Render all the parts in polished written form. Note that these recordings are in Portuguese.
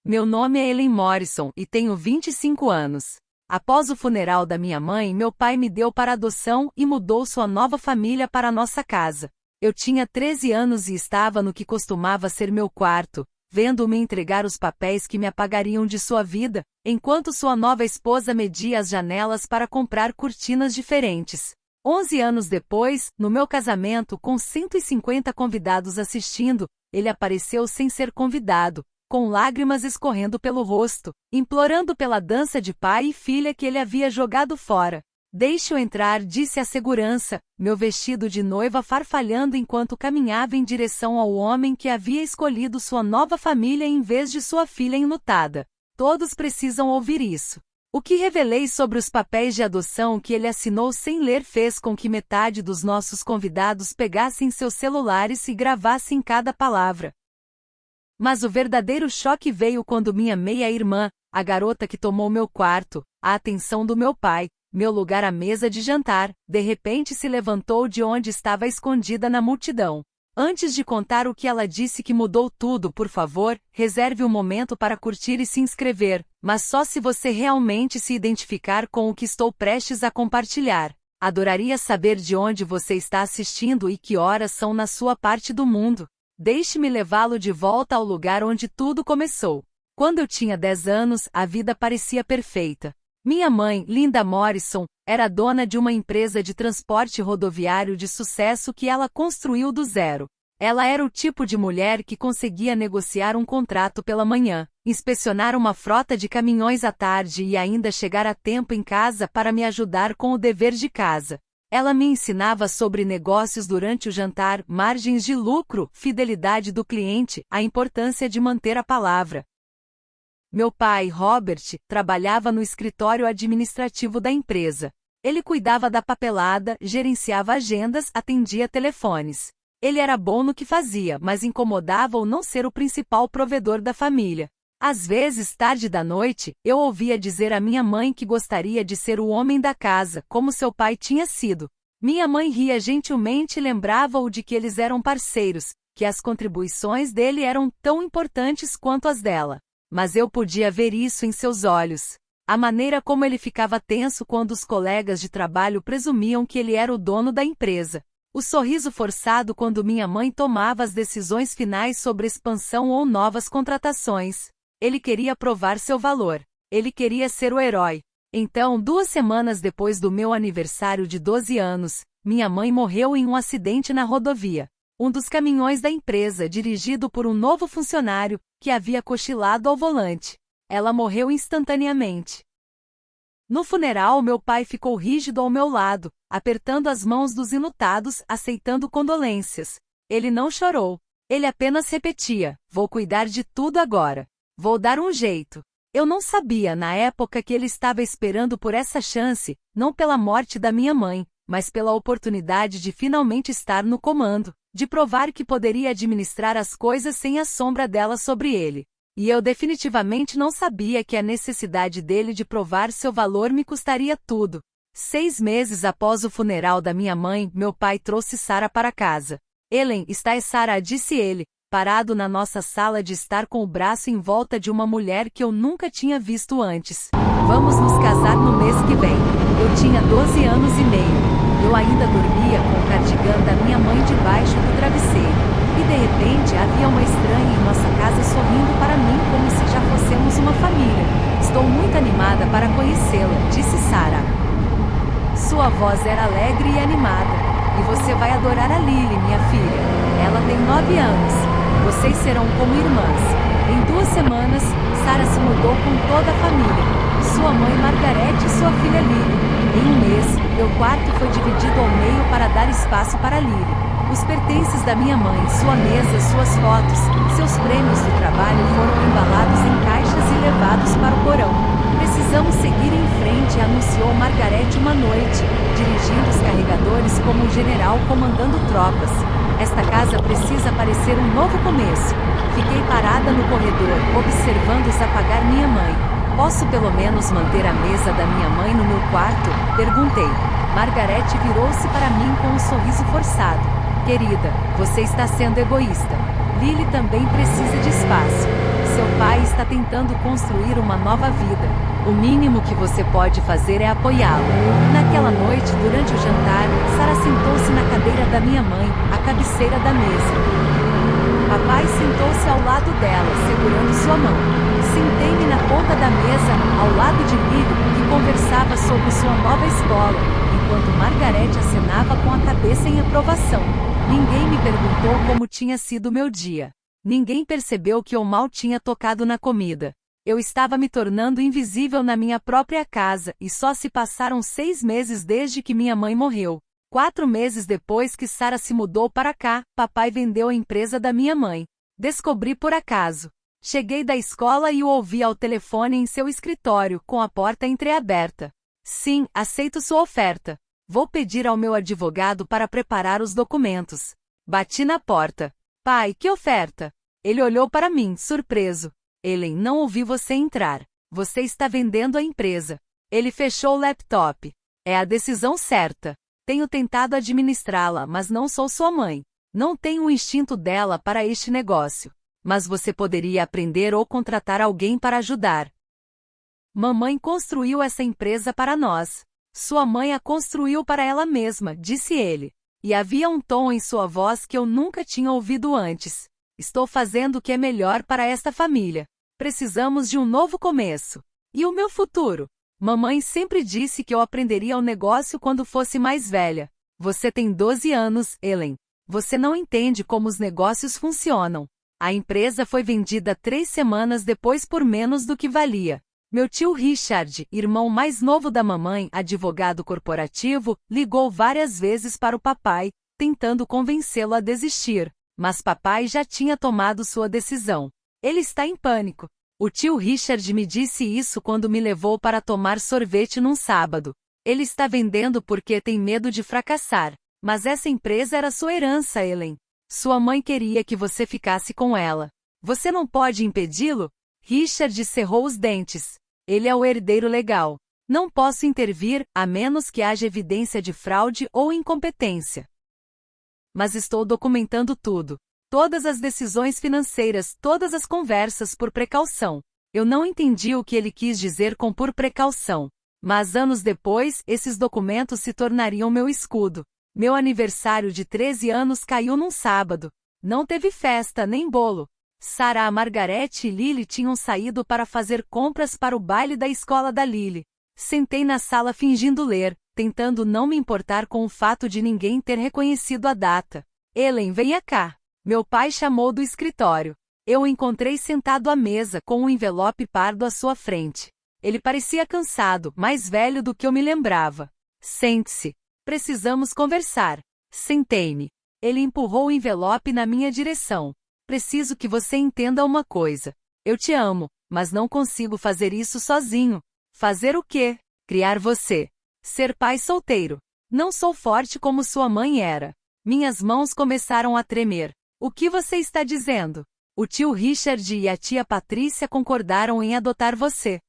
Meu nome é Ellen Morrison e tenho 25 anos. Após o funeral da minha mãe, meu pai me deu para adoção e mudou sua nova família para nossa casa. Eu tinha 13 anos e estava no que costumava ser meu quarto, vendo-me entregar os papéis que me apagariam de sua vida, enquanto sua nova esposa media as janelas para comprar cortinas diferentes. 11 anos depois, no meu casamento com 150 convidados assistindo, ele apareceu sem ser convidado, com lágrimas escorrendo pelo rosto, implorando pela dança de pai e filha que ele havia jogado fora. Deixe-o entrar, disse a segurança, meu vestido de noiva farfalhando enquanto caminhava em direção ao homem que havia escolhido sua nova família em vez de sua filha enlutada. Todos precisam ouvir isso. O que revelei sobre os papéis de adoção que ele assinou sem ler fez com que metade dos nossos convidados pegassem seus celulares e gravassem cada palavra. Mas o verdadeiro choque veio quando minha meia-irmã, a garota que tomou meu quarto, a atenção do meu pai, meu lugar à mesa de jantar, de repente se levantou de onde estava escondida na multidão. Antes de contar o que ela disse que mudou tudo, por favor, reserve um momento para curtir e se inscrever, mas só se você realmente se identificar com o que estou prestes a compartilhar. Adoraria saber de onde você está assistindo e que horas são na sua parte do mundo. Deixe-me levá-lo de volta ao lugar onde tudo começou. Quando eu tinha 10 anos, a vida parecia perfeita. Minha mãe, Linda Morrison, era dona de uma empresa de transporte rodoviário de sucesso que ela construiu do zero. Ela era o tipo de mulher que conseguia negociar um contrato pela manhã, inspecionar uma frota de caminhões à tarde e ainda chegar a tempo em casa para me ajudar com o dever de casa. Ela me ensinava sobre negócios durante o jantar, margens de lucro, fidelidade do cliente, a importância de manter a palavra. Meu pai, Robert, trabalhava no escritório administrativo da empresa. Ele cuidava da papelada, gerenciava agendas, atendia telefones. Ele era bom no que fazia, mas incomodava-o não ser o principal provedor da família. Às vezes, tarde da noite, eu ouvia dizer à minha mãe que gostaria de ser o homem da casa, como seu pai tinha sido. Minha mãe ria gentilmente e lembrava-o de que eles eram parceiros, que as contribuições dele eram tão importantes quanto as dela. Mas eu podia ver isso em seus olhos. A maneira como ele ficava tenso quando os colegas de trabalho presumiam que ele era o dono da empresa. O sorriso forçado quando minha mãe tomava as decisões finais sobre expansão ou novas contratações. Ele queria provar seu valor. Ele queria ser o herói. Então, 2 semanas depois do meu aniversário de 12 anos, minha mãe morreu em um acidente na rodovia. Um dos caminhões da empresa, dirigido por um novo funcionário, que havia cochilado ao volante. Ela morreu instantaneamente. No funeral, meu pai ficou rígido ao meu lado, apertando as mãos dos enlutados, aceitando condolências. Ele não chorou. Ele apenas repetia: vou cuidar de tudo agora. Vou dar um jeito. Eu não sabia na época que ele estava esperando por essa chance, não pela morte da minha mãe, mas pela oportunidade de finalmente estar no comando, de provar que poderia administrar as coisas sem a sombra dela sobre ele. E eu definitivamente não sabia que a necessidade dele de provar seu valor me custaria tudo. 6 meses após o funeral da minha mãe, meu pai trouxe Sarah para casa. Ellen, está Sarah, disse ele, parado na nossa sala de estar com o braço em volta de uma mulher que eu nunca tinha visto antes. Vamos nos casar no mês que vem. Eu tinha 12 anos e meio. Eu ainda dormia com o cardigã da minha mãe debaixo do travesseiro. E de repente havia uma estranha em nossa casa sorrindo para mim como se já fôssemos uma família. Estou muito animada para conhecê-la, disse Sarah. Sua voz era alegre e animada. E você vai adorar a Lily, minha filha. Ela tem 9 anos. Vocês serão como irmãs. Em 2 semanas, Sarah se mudou com toda a família. Sua mãe Margaret e sua filha Lily. Em um mês, meu quarto foi dividido ao meio para dar espaço para Lily. Os pertences da minha mãe, sua mesa, suas fotos, seus prêmios do trabalho foram embalados em caixas e levados para o porão. Precisamos seguir em frente, anunciou Margaret uma noite, dirigindo os carregadores como um general comandando tropas. Esta casa precisa parecer um novo começo. Fiquei parada no corredor, observando-os apagar minha mãe. Posso pelo menos manter a mesa da minha mãe no meu quarto? Perguntei. Margaret virou-se para mim com um sorriso forçado. Querida, você está sendo egoísta. Lily também precisa de espaço. Seu pai está tentando construir uma nova vida. O mínimo que você pode fazer é apoiá-lo. Naquela noite, durante o jantar, Sarah sentou-se na cadeira da minha mãe, à cabeceira da mesa. Papai sentou-se ao lado dela, segurando sua mão. Sentei-me na ponta da mesa, ao lado de Lily, que conversava sobre sua nova escola, enquanto Margaret acenava com a cabeça em aprovação. Ninguém me perguntou como tinha sido meu dia. Ninguém percebeu que eu mal tinha tocado na comida. Eu estava me tornando invisível na minha própria casa, e só se passaram 6 meses desde que minha mãe morreu. 4 meses depois que Sarah se mudou para cá, papai vendeu a empresa da minha mãe. Descobri por acaso. Cheguei da escola e o ouvi ao telefone em seu escritório, com a porta entreaberta. Sim, aceito sua oferta. Vou pedir ao meu advogado para preparar os documentos. Bati na porta. Pai, que oferta? Ele olhou para mim, surpreso. Ellen, não ouvi você entrar. Você está vendendo a empresa. Ele fechou o laptop. É a decisão certa. Tenho tentado administrá-la, mas não sou sua mãe. Não tenho o instinto dela para este negócio. Mas você poderia aprender ou contratar alguém para ajudar. Mamãe construiu essa empresa para nós. Sua mãe a construiu para ela mesma, disse ele. E havia um tom em sua voz que eu nunca tinha ouvido antes. Estou fazendo o que é melhor para esta família. Precisamos de um novo começo. E o meu futuro? Mamãe sempre disse que eu aprenderia o negócio quando fosse mais velha. Você tem 12 anos, Ellen. Você não entende como os negócios funcionam. A empresa foi vendida 3 semanas depois por menos do que valia. Meu tio Richard, irmão mais novo da mamãe, advogado corporativo, ligou várias vezes para o papai, tentando convencê-lo a desistir. Mas papai já tinha tomado sua decisão. Ele está em pânico. O tio Richard me disse isso quando me levou para tomar sorvete num sábado. Ele está vendendo porque tem medo de fracassar. Mas essa empresa era sua herança, Ellen. Sua mãe queria que você ficasse com ela. Você não pode impedi-lo? Richard cerrou os dentes. Ele é o herdeiro legal. Não posso intervir, a menos que haja evidência de fraude ou incompetência. Mas estou documentando tudo. Todas as decisões financeiras, todas as conversas por precaução. Eu não entendi o que ele quis dizer com por precaução. Mas anos depois, esses documentos se tornariam meu escudo. Meu aniversário de 13 anos caiu num sábado. Não teve festa nem bolo. Sarah, Margaret e Lily tinham saído para fazer compras para o baile da escola da Lily. Sentei na sala fingindo ler, tentando não me importar com o fato de ninguém ter reconhecido a data. Ellen, venha cá. Meu pai chamou do escritório. Eu o encontrei sentado à mesa com um envelope pardo à sua frente. Ele parecia cansado, mais velho do que eu me lembrava. Sente-se. Precisamos conversar. Sentei-me. Ele empurrou o envelope na minha direção. Preciso que você entenda uma coisa. Eu te amo, mas não consigo fazer isso sozinho. Fazer o quê? Criar você. Ser pai solteiro. Não sou forte como sua mãe era. Minhas mãos começaram a tremer. O que você está dizendo? O tio Richard e a tia Patrícia concordaram em adotar você.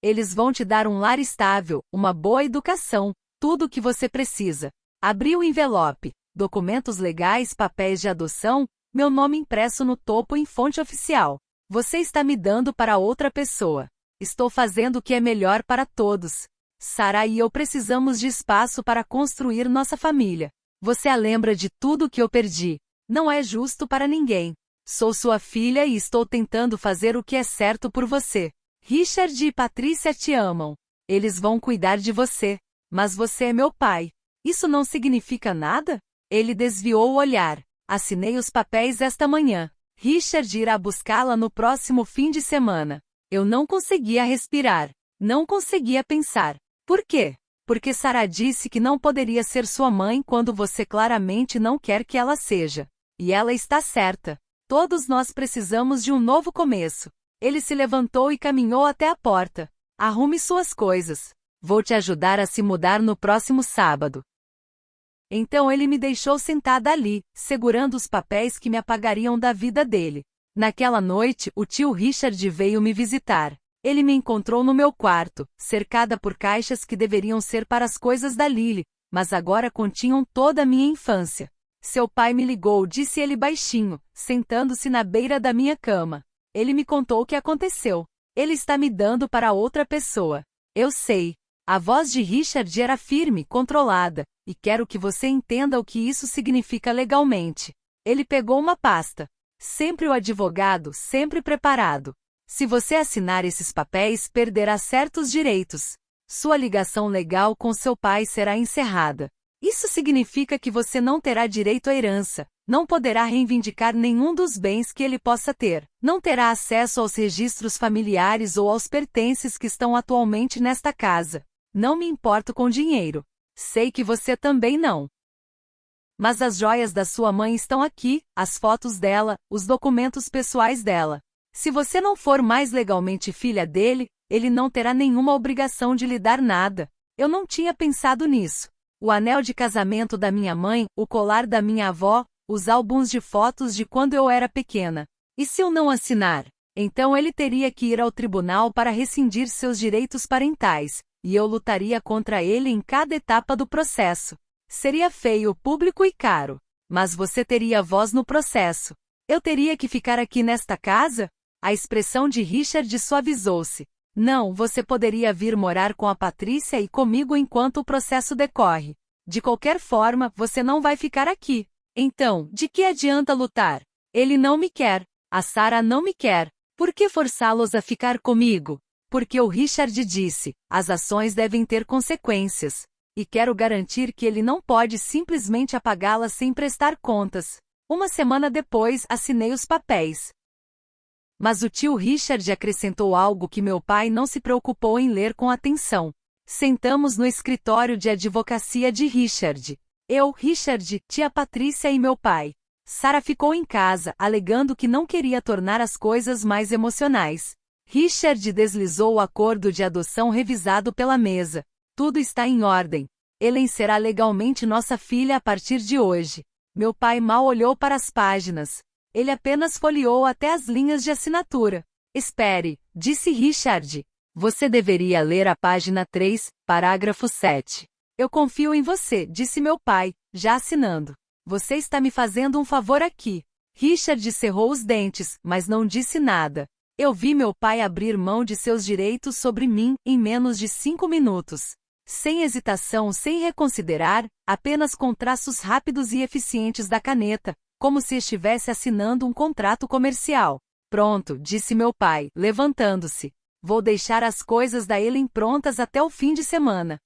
Eles vão te dar um lar estável, uma boa educação, tudo o que você precisa. Abri o envelope. Documentos legais, papéis de adoção, meu nome impresso no topo em fonte oficial. Você está me dando para outra pessoa. Estou fazendo o que é melhor para todos. Sarah e eu precisamos de espaço para construir nossa família. Você a lembra de tudo que eu perdi. Não é justo para ninguém. Sou sua filha e estou tentando fazer o que é certo por você. Richard e Patrícia te amam. Eles vão cuidar de você. Mas você é meu pai. Isso não significa nada? Ele desviou o olhar. Assinei os papéis esta manhã. Richard irá buscá-la no próximo fim de semana. Eu não conseguia respirar. Não conseguia pensar. Por quê? Porque Sarah disse que não poderia ser sua mãe quando você claramente não quer que ela seja. E ela está certa. Todos nós precisamos de um novo começo. Ele se levantou e caminhou até a porta. Arrume suas coisas. Vou te ajudar a se mudar no próximo sábado. Então ele me deixou sentada ali, segurando os papéis que me apagariam da vida dele. Naquela noite, o tio Richard veio me visitar. Ele me encontrou no meu quarto, cercada por caixas que deveriam ser para as coisas da Lily, mas agora continham toda a minha infância. Seu pai me ligou, disse ele baixinho, sentando-se na beira da minha cama. Ele me contou o que aconteceu. Ele está me dando para outra pessoa. Eu sei. A voz de Richard era firme, controlada, e quero que você entenda o que isso significa legalmente. Ele pegou uma pasta. Sempre o advogado, sempre preparado. Se você assinar esses papéis, perderá certos direitos. Sua ligação legal com seu pai será encerrada. Isso significa que você não terá direito à herança, não poderá reivindicar nenhum dos bens que ele possa ter, não terá acesso aos registros familiares ou aos pertences que estão atualmente nesta casa. Não me importo com dinheiro. Sei que você também não. Mas as joias da sua mãe estão aqui, as fotos dela, os documentos pessoais dela. Se você não for mais legalmente filha dele, ele não terá nenhuma obrigação de lhe dar nada. Eu não tinha pensado nisso. O anel de casamento da minha mãe, o colar da minha avó, os álbuns de fotos de quando eu era pequena. E se eu não assinar? Então ele teria que ir ao tribunal para rescindir seus direitos parentais, e eu lutaria contra ele em cada etapa do processo. Seria feio, público e caro. Mas você teria voz no processo. Eu teria que ficar aqui nesta casa? A expressão de Richard suavizou-se. Não, você poderia vir morar com a Patrícia e comigo enquanto o processo decorre. De qualquer forma, você não vai ficar aqui. Então, de que adianta lutar? Ele não me quer. A Sarah não me quer. Por que forçá-los a ficar comigo? Porque o Richard disse, as ações devem ter consequências. E quero garantir que ele não pode simplesmente apagá-las sem prestar contas. Uma semana depois, assinei os papéis. Mas o tio Richard acrescentou algo que meu pai não se preocupou em ler com atenção. Sentamos no escritório de advocacia de Richard. Eu, Richard, tia Patrícia e meu pai. Sarah ficou em casa, alegando que não queria tornar as coisas mais emocionais. Richard deslizou o acordo de adoção revisado pela mesa. Tudo está em ordem. Ellen será legalmente nossa filha a partir de hoje. Meu pai mal olhou para as páginas. Ele apenas folheou até as linhas de assinatura. Espere, disse Richard. Você deveria ler a página 3, parágrafo 7. Eu confio em você, disse meu pai, já assinando. Você está me fazendo um favor aqui. Richard cerrou os dentes, mas não disse nada. Eu vi meu pai abrir mão de seus direitos sobre mim em menos de 5 minutos. Sem hesitação, sem reconsiderar, apenas com traços rápidos e eficientes da caneta, como se estivesse assinando um contrato comercial. Pronto, disse meu pai, levantando-se. Vou deixar as coisas da Ellen prontas até o fim de semana.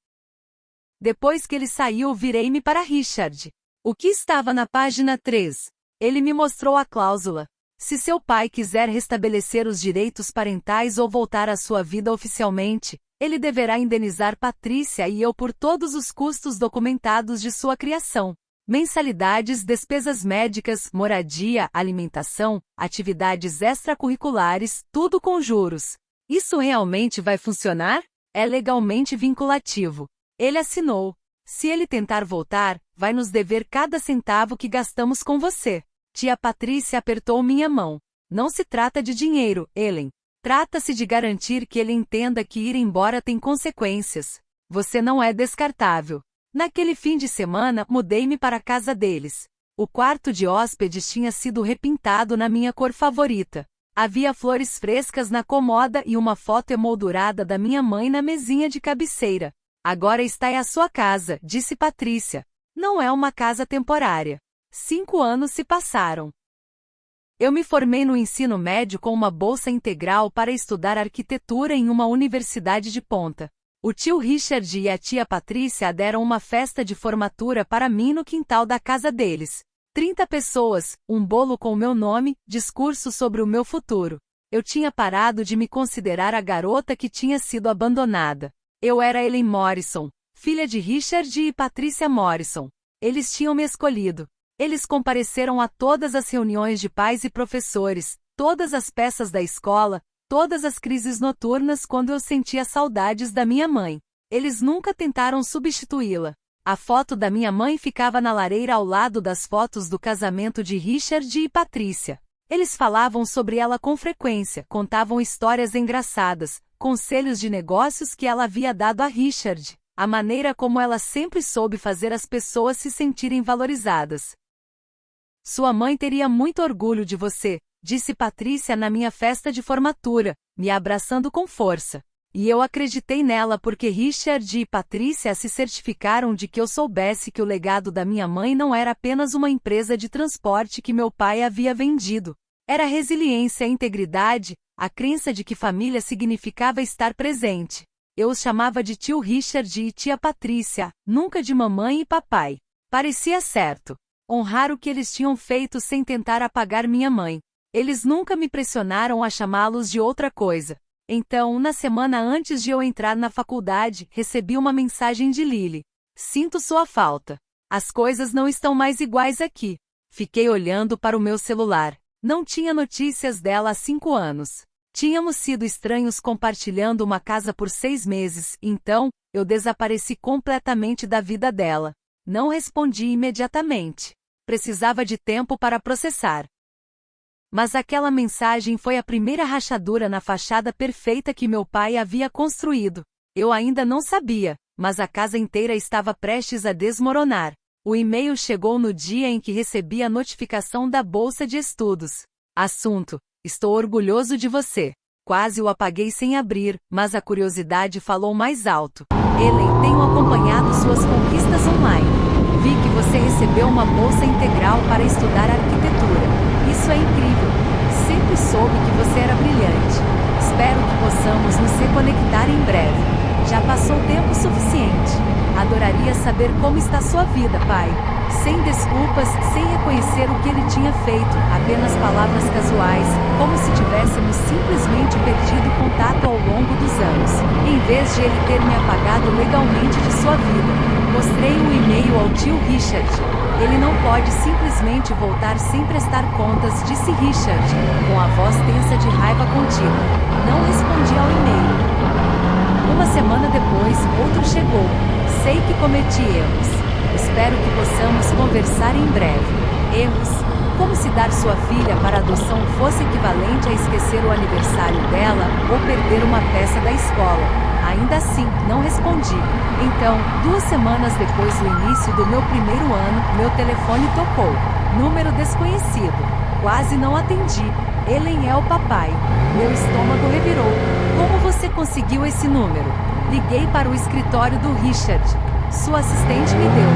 Depois que ele saiu, virei-me para Richard. O que estava na página 3? Ele me mostrou a cláusula. Se seu pai quiser restabelecer os direitos parentais ou voltar à sua vida oficialmente, ele deverá indenizar Patrícia e eu por todos os custos documentados de sua criação. Mensalidades, despesas médicas, moradia, alimentação, atividades extracurriculares, tudo com juros. Isso realmente vai funcionar? É legalmente vinculativo. Ele assinou. Se ele tentar voltar, vai nos dever cada centavo que gastamos com você. Tia Patrícia apertou minha mão. Não se trata de dinheiro, Ellen. Trata-se de garantir que ele entenda que ir embora tem consequências. Você não é descartável. Naquele fim de semana, mudei-me para a casa deles. O quarto de hóspedes tinha sido repintado na minha cor favorita. Havia flores frescas na comoda e uma foto emoldurada da minha mãe na mesinha de cabeceira. Agora está em a sua casa, disse Patrícia. Não é uma casa temporária. 5 anos se passaram. Eu me formei no ensino médio com uma bolsa integral para estudar arquitetura em uma universidade de ponta. O tio Richard e a tia Patrícia deram uma festa de formatura para mim no quintal da casa deles. 30 pessoas, um bolo com o meu nome, discurso sobre o meu futuro. Eu tinha parado de me considerar a garota que tinha sido abandonada. Eu era Ellen Morrison, filha de Richard e Patrícia Morrison. Eles tinham me escolhido. Eles compareceram a todas as reuniões de pais e professores, todas as peças da escola, todas as crises noturnas quando eu sentia saudades da minha mãe. Eles nunca tentaram substituí-la. A foto da minha mãe ficava na lareira ao lado das fotos do casamento de Richard e Patrícia. Eles falavam sobre ela com frequência, contavam histórias engraçadas, conselhos de negócios que ela havia dado a Richard, a maneira como ela sempre soube fazer as pessoas se sentirem valorizadas. Sua mãe teria muito orgulho de você, disse Patrícia na minha festa de formatura, me abraçando com força. E eu acreditei nela porque Richard e Patrícia se certificaram de que eu soubesse que o legado da minha mãe não era apenas uma empresa de transporte que meu pai havia vendido. Era resiliência e integridade, a crença de que família significava estar presente. Eu os chamava de tio Richard e tia Patrícia, nunca de mamãe e papai. Parecia certo. Honrar o que eles tinham feito sem tentar apagar minha mãe. Eles nunca me pressionaram a chamá-los de outra coisa. Então, na semana antes de eu entrar na faculdade, recebi uma mensagem de Lily. Sinto sua falta. As coisas não estão mais iguais aqui. Fiquei olhando para o meu celular. Não tinha notícias dela há 5 anos. Tínhamos sido estranhos compartilhando uma casa por 6 meses, então, eu desapareci completamente da vida dela. Não respondi imediatamente. Precisava de tempo para processar. Mas aquela mensagem foi a primeira rachadura na fachada perfeita que meu pai havia construído. Eu ainda não sabia, mas a casa inteira estava prestes a desmoronar. O e-mail chegou no dia em que recebi a notificação da bolsa de estudos. Assunto: estou orgulhoso de você. Quase o apaguei sem abrir, mas a curiosidade falou mais alto. Ellen, tenho acompanhado suas conquistas online. Vi que você recebeu uma bolsa integral para estudar arquitetura. Isso é incrível. Sempre soube que você era brilhante. Espero que possamos nos reconectar em breve. Já passou tempo suficiente. Adoraria saber como está sua vida, pai. Sem desculpas, sem reconhecer o que ele tinha feito, apenas palavras casuais, como se tivéssemos simplesmente perdido contato ao longo dos anos. Em vez de ele ter me apagado legalmente de sua vida, mostrei o e-mail ao tio Richard. Ele não pode simplesmente voltar sem prestar contas, disse Richard, com a voz tensa de raiva contida. Não respondi ao e-mail. Uma semana depois, outro chegou. Sei que cometi erros. Espero que possamos conversar em breve. Erros? Como se dar sua filha para adoção fosse equivalente a esquecer o aniversário dela ou perder uma peça da escola. Ainda assim, não respondi. Então, 2 semanas depois do início do meu primeiro ano, meu telefone tocou. Número desconhecido. Quase não atendi. Ellen é o papai. Meu estômago revirou. Como você conseguiu esse número? Liguei para o escritório do Richard. Sua assistente me deu.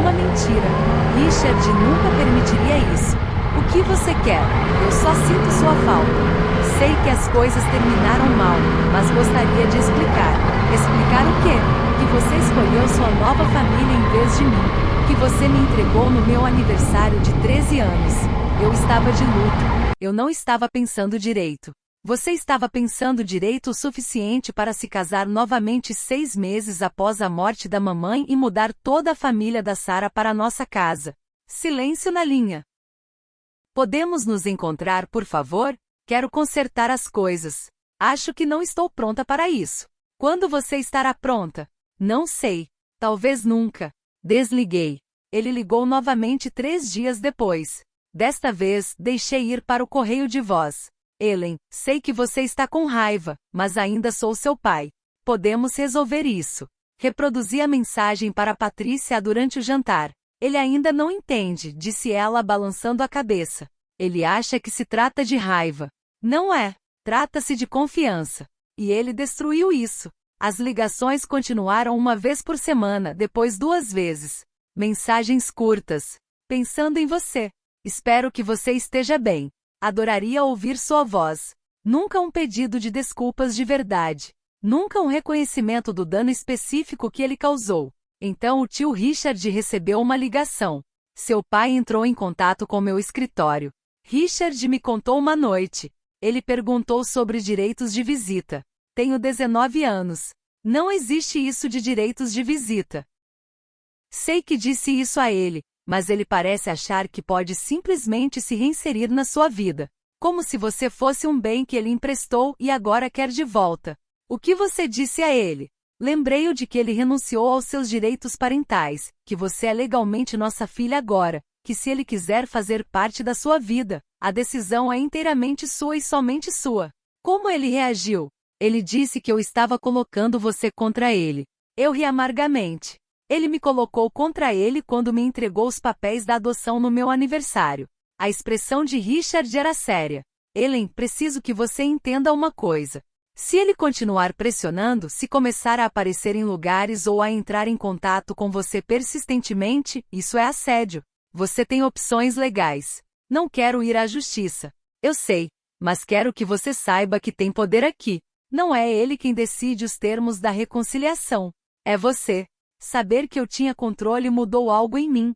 Uma mentira. Richard nunca permitiria isso. O que você quer? Eu só sinto sua falta. Sei que as coisas terminaram mal, mas gostaria de explicar. Explicar o quê? Que você escolheu sua nova família em vez de mim. Que você me entregou no meu aniversário de 13 anos. Eu estava de luto. Eu não estava pensando direito. Você estava pensando direito o suficiente para se casar novamente 6 meses após a morte da mamãe e mudar toda a família da Sarah para nossa casa. Silêncio na linha. Podemos nos encontrar, por favor? Quero consertar as coisas. Acho que não estou pronta para isso. Quando você estará pronta? Não sei. Talvez nunca. Desliguei. Ele ligou novamente 3 dias depois. Desta vez, deixei ir para o correio de voz. Ellen, sei que você está com raiva, mas ainda sou seu pai. Podemos resolver isso. Reproduzi a mensagem para Patrícia durante o jantar. Ele ainda não entende, disse ela balançando a cabeça. Ele acha que se trata de raiva. Não é. Trata-se de confiança. E ele destruiu isso. As ligações continuaram uma vez por semana, depois 2 vezes. Mensagens curtas. Pensando em você. Espero que você esteja bem. Adoraria ouvir sua voz. Nunca um pedido de desculpas de verdade. Nunca um reconhecimento do dano específico que ele causou. Então o tio Richard recebeu uma ligação. Seu pai entrou em contato com meu escritório. Richard me contou uma noite. Ele perguntou sobre direitos de visita. Tenho 19 anos. Não existe isso de direitos de visita. Sei que disse isso a ele, mas ele parece achar que pode simplesmente se reinserir na sua vida. Como se você fosse um bem que ele emprestou e agora quer de volta. O que você disse a ele? Lembrei-o de que ele renunciou aos seus direitos parentais, que você é legalmente nossa filha agora, que se ele quiser fazer parte da sua vida, a decisão é inteiramente sua e somente sua. Como ele reagiu? Ele disse que eu estava colocando você contra ele. Eu ri amargamente. Ele me colocou contra ele quando me entregou os papéis da adoção no meu aniversário. A expressão de Richard era séria. Ellen, preciso que você entenda uma coisa. Se ele continuar pressionando, se começar a aparecer em lugares ou a entrar em contato com você persistentemente, isso é assédio. Você tem opções legais. Não quero ir à justiça. Eu sei, mas quero que você saiba que tem poder aqui. Não é ele quem decide os termos da reconciliação. É você. Saber que eu tinha controle mudou algo em mim.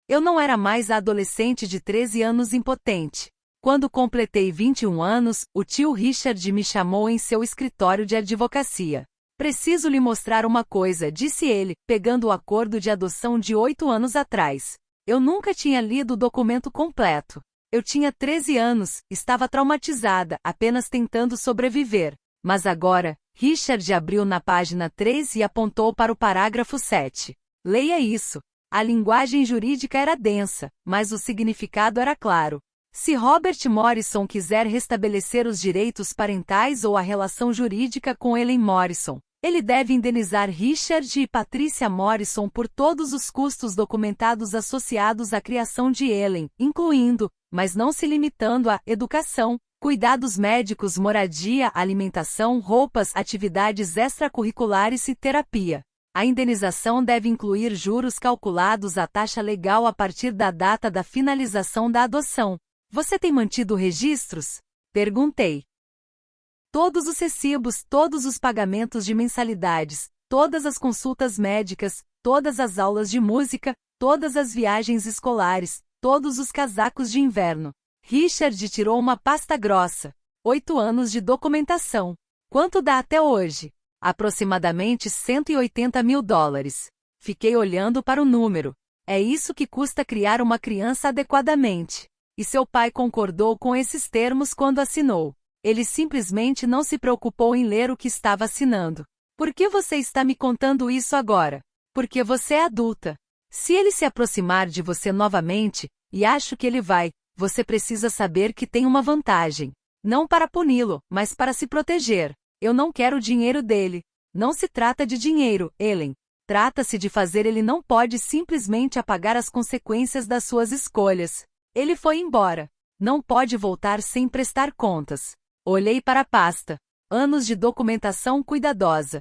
Eu não era mais a adolescente de 13 anos impotente. Quando completei 21 anos, o tio Richard me chamou em seu escritório de advocacia. Preciso lhe mostrar uma coisa, disse ele, pegando o acordo de adoção de 8 anos atrás. Eu nunca tinha lido o documento completo. Eu tinha 13 anos, estava traumatizada, apenas tentando sobreviver. Mas agora, Richard abriu na página 3 e apontou para o parágrafo 7. Leia isso. A linguagem jurídica era densa, mas o significado era claro. Se Robert Morrison quiser restabelecer os direitos parentais ou a relação jurídica com Ellen Morrison, ele deve indenizar Richard e Patricia Morrison por todos os custos documentados associados à criação de Ellen, incluindo, mas não se limitando a, educação, cuidados médicos, moradia, alimentação, roupas, atividades extracurriculares e terapia. A indenização deve incluir juros calculados à taxa legal a partir da data da finalização da adoção. Você tem mantido registros? Perguntei. Todos os recibos, todos os pagamentos de mensalidades, todas as consultas médicas, todas as aulas de música, todas as viagens escolares, todos os casacos de inverno. Richard tirou uma pasta grossa. 8 anos de documentação. Quanto dá até hoje? Aproximadamente $180 mil. Fiquei olhando para o número. É isso que custa criar uma criança adequadamente. E seu pai concordou com esses termos quando assinou. Ele simplesmente não se preocupou em ler o que estava assinando. Por que você está me contando isso agora? Porque você é adulta. Se ele se aproximar de você novamente, e acho que ele vai, você precisa saber que tem uma vantagem. Não para puni-lo, mas para se proteger. Eu não quero o dinheiro dele. Não se trata de dinheiro, Ellen. Trata-se de fazer. Ele não pode simplesmente apagar as consequências das suas escolhas. Ele foi embora. Não pode voltar sem prestar contas. Olhei para a pasta. Anos de documentação cuidadosa.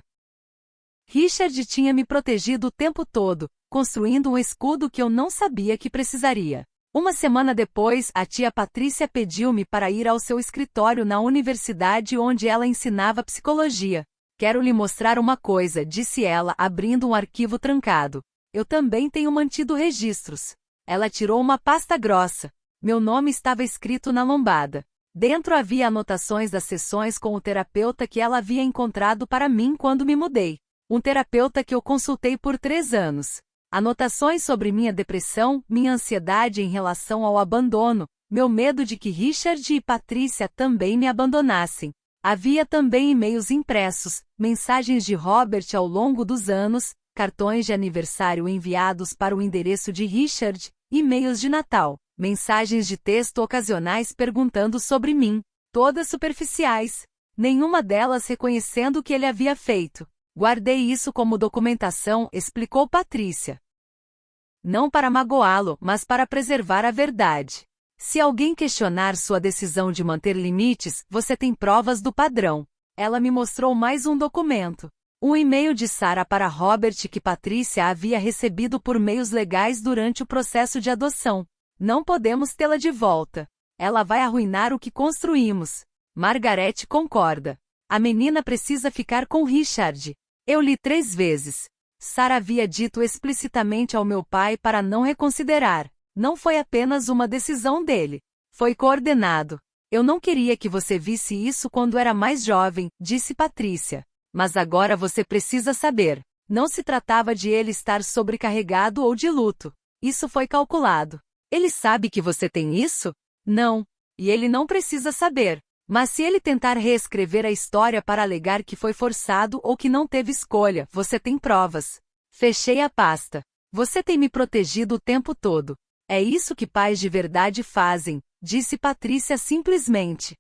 Richard tinha me protegido o tempo todo, construindo um escudo que eu não sabia que precisaria. Uma semana depois, a tia Patrícia pediu-me para ir ao seu escritório na universidade onde ela ensinava psicologia. Quero lhe mostrar uma coisa, disse ela, abrindo um arquivo trancado. Eu também tenho mantido registros. Ela tirou uma pasta grossa. Meu nome estava escrito na lombada. Dentro havia anotações das sessões com o terapeuta que ela havia encontrado para mim quando me mudei. Um terapeuta que eu consultei por 3 anos. Anotações sobre minha depressão, minha ansiedade em relação ao abandono, meu medo de que Richard e Patricia também me abandonassem. Havia também e-mails impressos, mensagens de Robert ao longo dos anos, cartões de aniversário enviados para o endereço de Richard, e-mails de Natal, mensagens de texto ocasionais perguntando sobre mim, todas superficiais. Nenhuma delas reconhecendo o que ele havia feito. Guardei isso como documentação, explicou Patricia. Não para magoá-lo, mas para preservar a verdade. Se alguém questionar sua decisão de manter limites, você tem provas do padrão. Ela me mostrou mais um documento. Um e-mail de Sarah para Robert que Patricia havia recebido por meios legais durante o processo de adoção. Não podemos tê-la de volta. Ela vai arruinar o que construímos. Margaret concorda. A menina precisa ficar com Richard. Eu li 3 vezes. Sarah havia dito explicitamente ao meu pai para não reconsiderar. Não foi apenas uma decisão dele. Foi coordenado. Eu não queria que você visse isso quando era mais jovem, disse Patricia. Mas agora você precisa saber. Não se tratava de ele estar sobrecarregado ou de luto. Isso foi calculado. Ele sabe que você tem isso? Não. E ele não precisa saber. Mas se ele tentar reescrever a história para alegar que foi forçado ou que não teve escolha, você tem provas. Fechei a pasta. Você tem me protegido o tempo todo. É isso que pais de verdade fazem, disse Patricia simplesmente.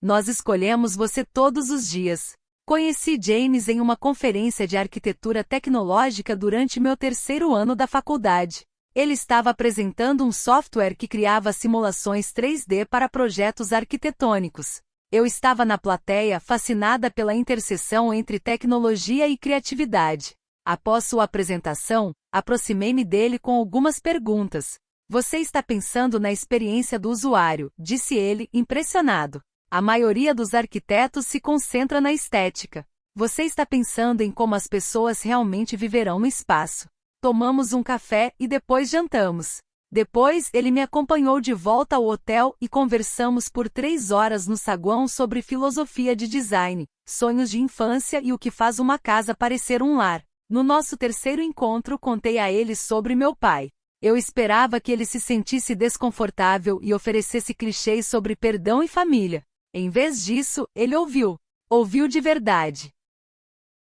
Nós escolhemos você todos os dias. Conheci James em uma conferência de arquitetura tecnológica durante meu 3º ano da faculdade. Ele estava apresentando um software que criava simulações 3D para projetos arquitetônicos. Eu estava na plateia, fascinada pela interseção entre tecnologia e criatividade. Após sua apresentação, aproximei-me dele com algumas perguntas. Você está pensando na experiência do usuário, disse ele, impressionado. A maioria dos arquitetos se concentra na estética. Você está pensando em como as pessoas realmente viverão no espaço. Tomamos um café e depois jantamos. Depois, ele me acompanhou de volta ao hotel e conversamos por 3 horas no saguão sobre filosofia de design, sonhos de infância e o que faz uma casa parecer um lar. No nosso terceiro encontro, contei a ele sobre meu pai. Eu esperava que ele se sentisse desconfortável e oferecesse clichês sobre perdão e família. Em vez disso, ele ouviu. Ouviu de verdade.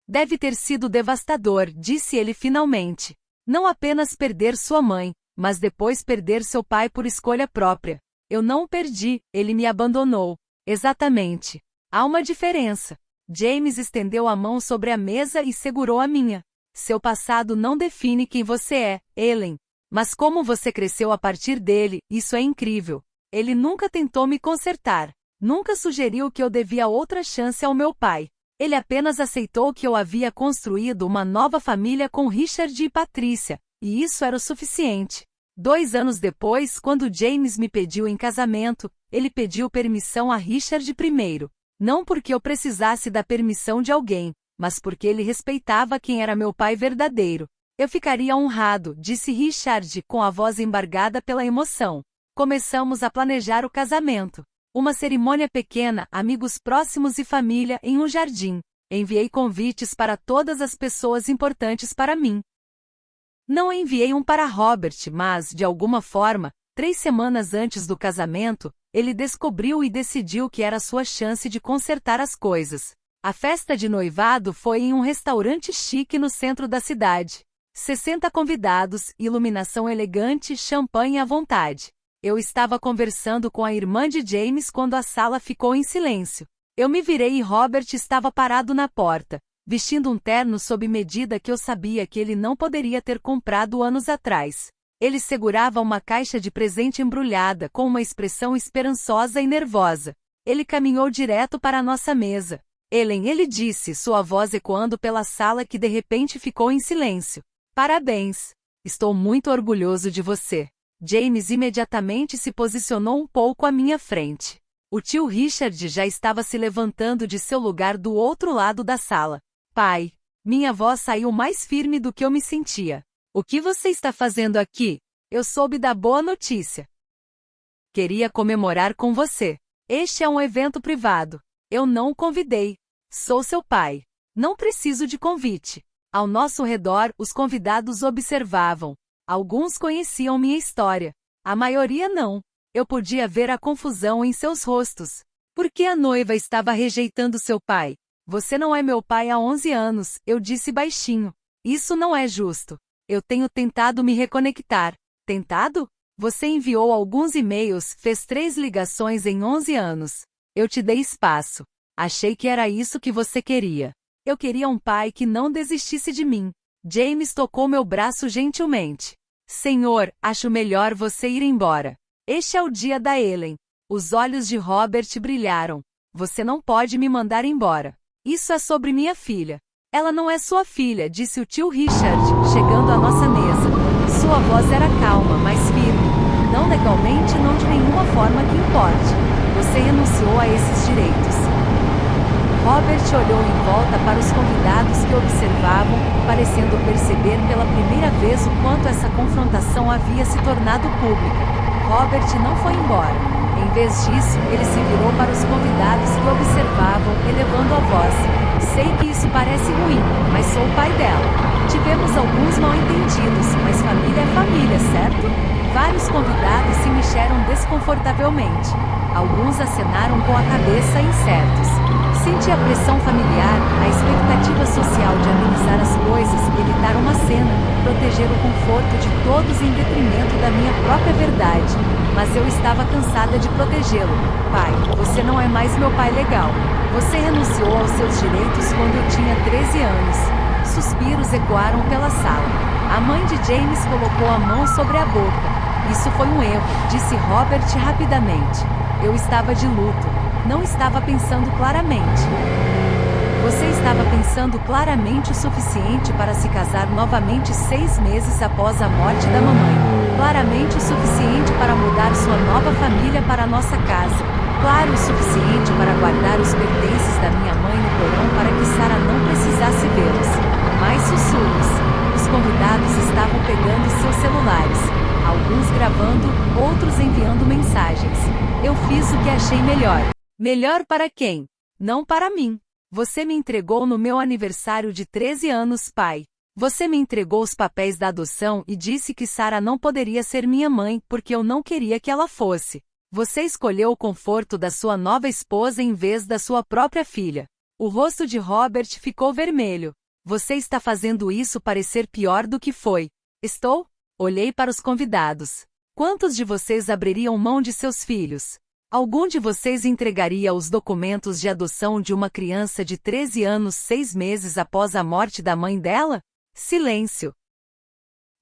Deve ter sido devastador, disse ele finalmente. Não apenas perder sua mãe, mas depois perder seu pai por escolha própria. Eu não o perdi, ele me abandonou. Exatamente. Há uma diferença. James estendeu a mão sobre a mesa e segurou a minha. Seu passado não define quem você é, Ellen. Mas como você cresceu a partir dele, isso é incrível. Ele nunca tentou me consertar. Nunca sugeriu que eu devia outra chance ao meu pai. Ele apenas aceitou que eu havia construído uma nova família com Richard e Patrícia, e isso era o suficiente. 2 anos depois, quando James me pediu em casamento, ele pediu permissão a Richard primeiro. Não porque eu precisasse da permissão de alguém, mas porque ele respeitava quem era meu pai verdadeiro. Eu ficaria honrado, disse Richard, com a voz embargada pela emoção. Começamos a planejar o casamento. Uma cerimônia pequena, amigos próximos e família em um jardim. Enviei convites para todas as pessoas importantes para mim. Não enviei um para Robert, mas, de alguma forma, 3 semanas antes do casamento, ele descobriu e decidiu que era sua chance de consertar as coisas. A festa de noivado foi em um restaurante chique no centro da cidade. 60 convidados, iluminação elegante, champanhe à vontade. Eu estava conversando com a irmã de James quando a sala ficou em silêncio. Eu me virei e Robert estava parado na porta, vestindo um terno sob medida que eu sabia que ele não poderia ter comprado anos atrás. Ele segurava uma caixa de presente embrulhada com uma expressão esperançosa e nervosa. Ele caminhou direto para a nossa mesa. Ellen, ele disse, sua voz ecoando pela sala que de repente ficou em silêncio. Parabéns! Estou muito orgulhoso de você. James imediatamente se posicionou um pouco à minha frente. O tio Richard já estava se levantando de seu lugar do outro lado da sala. Pai, minha voz saiu mais firme do que eu me sentia. O que você está fazendo aqui? Eu soube da boa notícia. Queria comemorar com você. Este é um evento privado. Eu não o convidei. Sou seu pai. Não preciso de convite. Ao nosso redor, os convidados observavam. Alguns conheciam minha história. A maioria não. Eu podia ver a confusão em seus rostos. Por que a noiva estava rejeitando seu pai? Você não é meu pai há 11 anos, eu disse baixinho. Isso não é justo. Eu tenho tentado me reconectar. Tentado? Você enviou alguns e-mails, fez 3 ligações em 11 anos. Eu te dei espaço. Achei que era isso que você queria. Eu queria um pai que não desistisse de mim. James tocou meu braço gentilmente. Senhor, acho melhor você ir embora. Este é o dia da Ellen. Os olhos de Robert brilharam. Você não pode me mandar embora. Isso é sobre minha filha. Ela não é sua filha, disse o tio Richard, chegando à nossa mesa. Sua voz era calma, mas firme. Não legalmente, não de nenhuma forma que importe. Você renunciou a esses direitos. Robert olhou em volta para os convidados que observavam, parecendo perceber pela primeira vez o quanto essa confrontação havia se tornado pública. Robert não foi embora. Em vez disso, ele se virou para os convidados que observavam, elevando a voz. Sei que isso parece ruim, mas sou o pai dela. Tivemos alguns mal-entendidos, mas família é família, certo? Vários convidados se mexeram desconfortavelmente. Alguns acenaram com a cabeça incertos. Senti a pressão familiar, a expectativa social de amenizar as coisas, evitar uma cena, proteger o conforto de todos em detrimento da minha própria verdade. Mas eu estava cansada de protegê-lo. Pai, você não é mais meu pai legal. Você renunciou aos seus direitos quando eu tinha 13 anos. Suspiros ecoaram pela sala. A mãe de James colocou a mão sobre a boca. Isso foi um erro, disse Robert rapidamente. Eu estava de luto. Não estava pensando claramente. Você estava pensando claramente o suficiente para se casar novamente 6 meses após a morte da mamãe. Claramente o suficiente para mudar sua nova família para a nossa casa. Claro o suficiente para guardar os pertences da minha mãe no porão para que Sarah não precisasse vê-los. Mais sussurros. Os convidados estavam pegando seus celulares. Alguns gravando, outros enviando mensagens. Eu fiz o que achei melhor. Melhor para quem? Não para mim. Você me entregou no meu aniversário de 13 anos, pai. Você me entregou os papéis da adoção e disse que Sarah não poderia ser minha mãe porque eu não queria que ela fosse. Você escolheu o conforto da sua nova esposa em vez da sua própria filha. O rosto de Robert ficou vermelho. Você está fazendo isso parecer pior do que foi. Estou? Olhei para os convidados. Quantos de vocês abririam mão de seus filhos? Algum de vocês entregaria os documentos de adoção de uma criança de 13 anos 6 meses após a morte da mãe dela? Silêncio.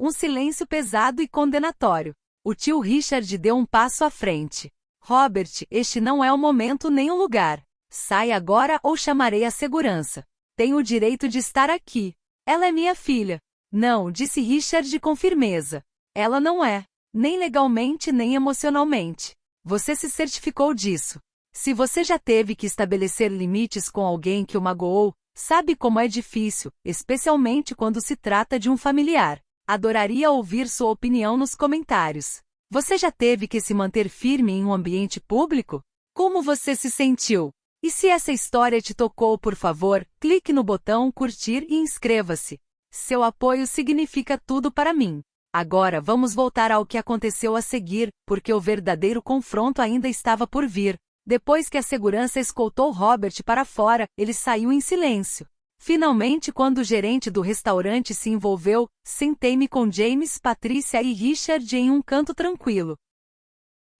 Um silêncio pesado e condenatório. O tio Richard deu um passo à frente. Robert, este não é o momento nem o lugar. Sai agora ou chamarei a segurança. Tenho o direito de estar aqui. Ela é minha filha. Não, disse Richard com firmeza. Ela não é. Nem legalmente nem emocionalmente. Você se certificou disso. Se você já teve que estabelecer limites com alguém que o magoou, sabe como é difícil, especialmente quando se trata de um familiar. Adoraria ouvir sua opinião nos comentários. Você já teve que se manter firme em um ambiente público? Como você se sentiu? E se essa história te tocou, por favor, clique no botão curtir e inscreva-se. Seu apoio significa tudo para mim. Agora vamos voltar ao que aconteceu a seguir, porque o verdadeiro confronto ainda estava por vir. Depois que a segurança escoltou Robert para fora, ele saiu em silêncio. Finalmente, quando o gerente do restaurante se envolveu, sentei-me com James, Patrícia e Richard em um canto tranquilo.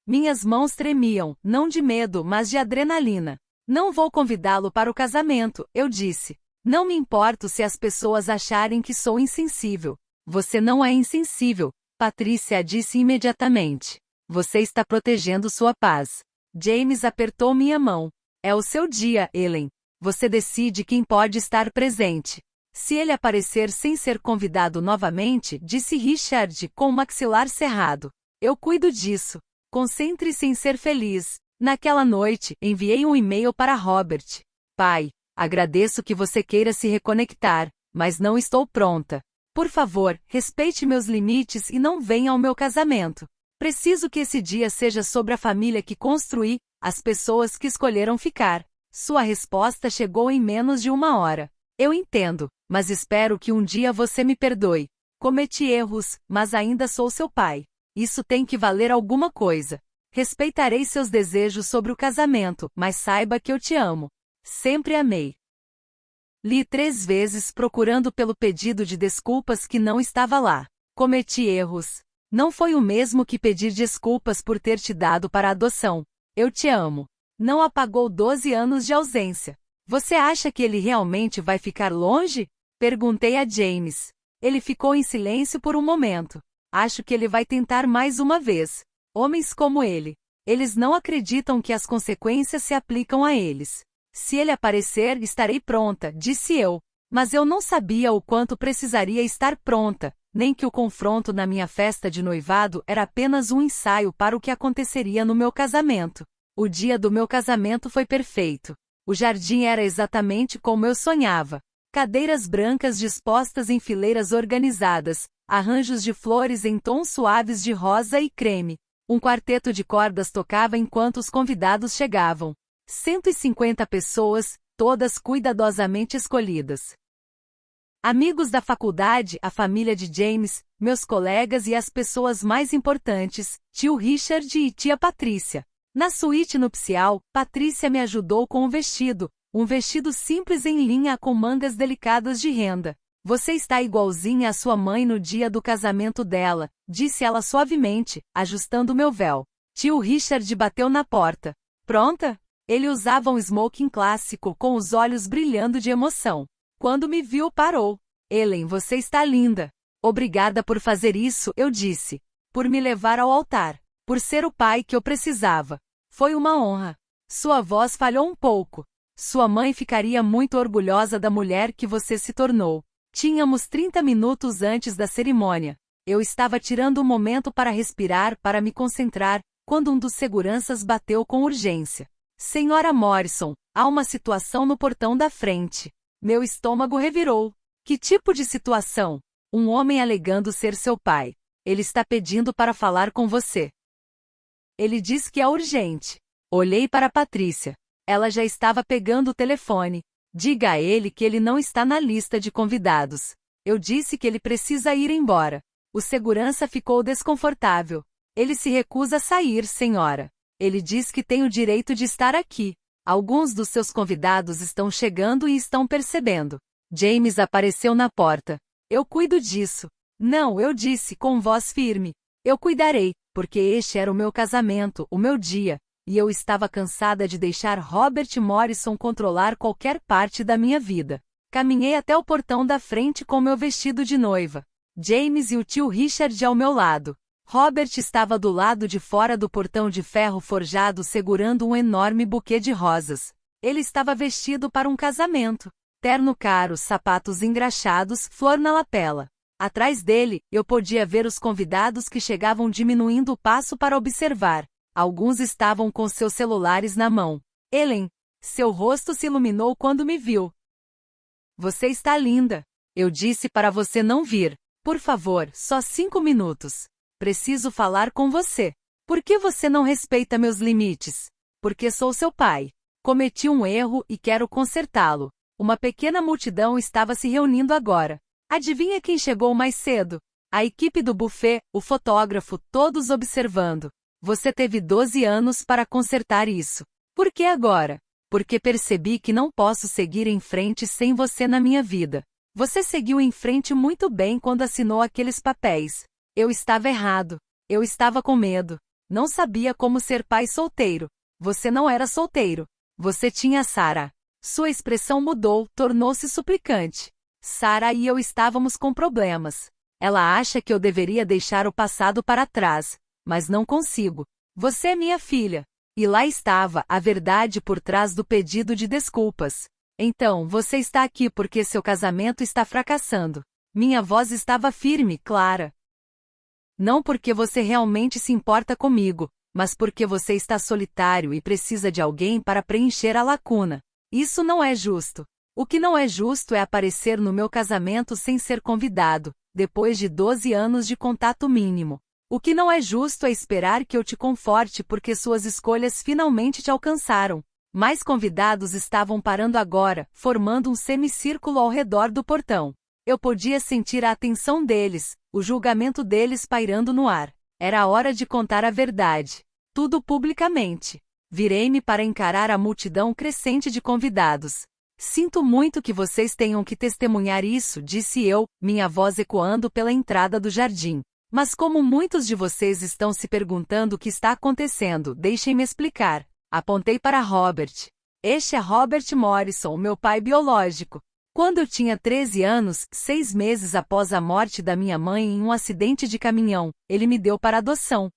Minhas mãos tremiam, não de medo, mas de adrenalina. Não vou convidá-lo para o casamento, eu disse. Não me importo se as pessoas acharem que sou insensível. Você não é insensível, Patrícia disse imediatamente. Você está protegendo sua paz. James apertou minha mão. É o seu dia, Ellen. Você decide quem pode estar presente. Se ele aparecer sem ser convidado novamente, disse Richard com o maxilar cerrado. Eu cuido disso. Concentre-se em ser feliz. Naquela noite, enviei um e-mail para Robert. Pai, agradeço que você queira se reconectar, mas não estou pronta. Por favor, respeite meus limites e não venha ao meu casamento. Preciso que esse dia seja sobre a família que construí, as pessoas que escolheram ficar. Sua resposta chegou em menos de 1 hora. Eu entendo, mas espero que um dia você me perdoe. Cometi erros, mas ainda sou seu pai. Isso tem que valer alguma coisa. Respeitarei seus desejos sobre o casamento, mas saiba que eu te amo. Sempre amei. Li 3 vezes procurando pelo pedido de desculpas que não estava lá. Cometi erros. Não foi o mesmo que pedir desculpas por ter te dado para a adoção. Eu te amo. Não apagou 12 anos de ausência. Você acha que ele realmente vai ficar longe? Perguntei a James. Ele ficou em silêncio por um momento. Acho que ele vai tentar mais uma vez. Homens como ele. Eles não acreditam que as consequências se aplicam a eles. Se ele aparecer, estarei pronta, disse eu. Mas eu não sabia o quanto precisaria estar pronta, nem que o confronto na minha festa de noivado era apenas um ensaio para o que aconteceria no meu casamento. O dia do meu casamento foi perfeito. O jardim era exatamente como eu sonhava. Cadeiras brancas dispostas em fileiras organizadas, arranjos de flores em tons suaves de rosa e creme. Um quarteto de cordas tocava enquanto os convidados chegavam. 150 pessoas, todas cuidadosamente escolhidas. Amigos da faculdade, a família de James, meus colegas e as pessoas mais importantes, tio Richard e tia Patrícia. Na suíte nupcial, Patrícia me ajudou com o vestido, um vestido simples em linha com mangas delicadas de renda. Você está igualzinha à sua mãe no dia do casamento dela, disse ela suavemente, ajustando meu véu. Tio Richard bateu na porta. Pronta? Ele usava um smoking clássico com os olhos brilhando de emoção. Quando me viu, parou. Ellen, você está linda. Obrigada por fazer isso, eu disse. Por me levar ao altar. Por ser o pai que eu precisava. Foi uma honra. Sua voz falhou um pouco. Sua mãe ficaria muito orgulhosa da mulher que você se tornou. Tínhamos 30 minutos antes da cerimônia. Eu estava tirando um momento para respirar, para me concentrar, quando um dos seguranças bateu com urgência. Senhora Morrison, há uma situação no portão da frente. Meu estômago revirou. Que tipo de situação? Um homem alegando ser seu pai. Ele está pedindo para falar com você. Ele diz que é urgente. Olhei para Patrícia. Ela já estava pegando o telefone. Diga a ele que ele não está na lista de convidados. Eu disse que ele precisa ir embora. O segurança ficou desconfortável. Ele se recusa a sair, senhora. Ele diz que tem o direito de estar aqui. Alguns dos seus convidados estão chegando e estão percebendo. James apareceu na porta. Eu cuido disso. Não, eu disse com voz firme. Eu cuidarei, porque este era o meu casamento, o meu dia, e eu estava cansada de deixar Robert Morrison controlar qualquer parte da minha vida. Caminhei até o portão da frente com meu vestido de noiva. James e o tio Richard ao meu lado. Robert estava do lado de fora do portão de ferro forjado segurando um enorme buquê de rosas. Ele estava vestido para um casamento. Terno caro, sapatos engraxados, flor na lapela. Atrás dele, eu podia ver os convidados que chegavam diminuindo o passo para observar. Alguns estavam com seus celulares na mão. Ellen, seu rosto se iluminou quando me viu. Você está linda. Eu disse para você não vir. Por favor, só 5 minutos. Preciso falar com você. Por que você não respeita meus limites? Porque sou seu pai. Cometi um erro e quero consertá-lo. Uma pequena multidão estava se reunindo agora. Adivinha quem chegou mais cedo? A equipe do buffet, o fotógrafo, todos observando. Você teve 12 anos para consertar isso. Por que agora? Porque percebi que não posso seguir em frente sem você na minha vida. Você seguiu em frente muito bem quando assinou aqueles papéis. Eu estava errado. Eu estava com medo. Não sabia como ser pai solteiro. Você não era solteiro. Você tinha Sarah. Sua expressão mudou, tornou-se suplicante. Sarah e eu estávamos com problemas. Ela acha que eu deveria deixar o passado para trás, mas não consigo. Você é minha filha. E lá estava a verdade por trás do pedido de desculpas. Então, você está aqui porque seu casamento está fracassando. Minha voz estava firme, clara. Não porque você realmente se importa comigo, mas porque você está solitário e precisa de alguém para preencher a lacuna. Isso não é justo. O que não é justo é aparecer no meu casamento sem ser convidado, depois de 12 anos de contato mínimo. O que não é justo é esperar que eu te conforte porque suas escolhas finalmente te alcançaram. Mais convidados estavam parando agora, formando um semicírculo ao redor do portão. Eu podia sentir a atenção deles, o julgamento deles pairando no ar. Era a hora de contar a verdade. Tudo publicamente. Virei-me para encarar a multidão crescente de convidados. Sinto muito que vocês tenham que testemunhar isso, disse eu, minha voz ecoando pela entrada do jardim. Mas como muitos de vocês estão se perguntando o que está acontecendo, deixem-me explicar. Apontei para Robert. Este é Robert Morrison, meu pai biológico. Quando eu tinha 13 anos, 6 meses após a morte da minha mãe em um acidente de caminhão, ele me deu para adoção.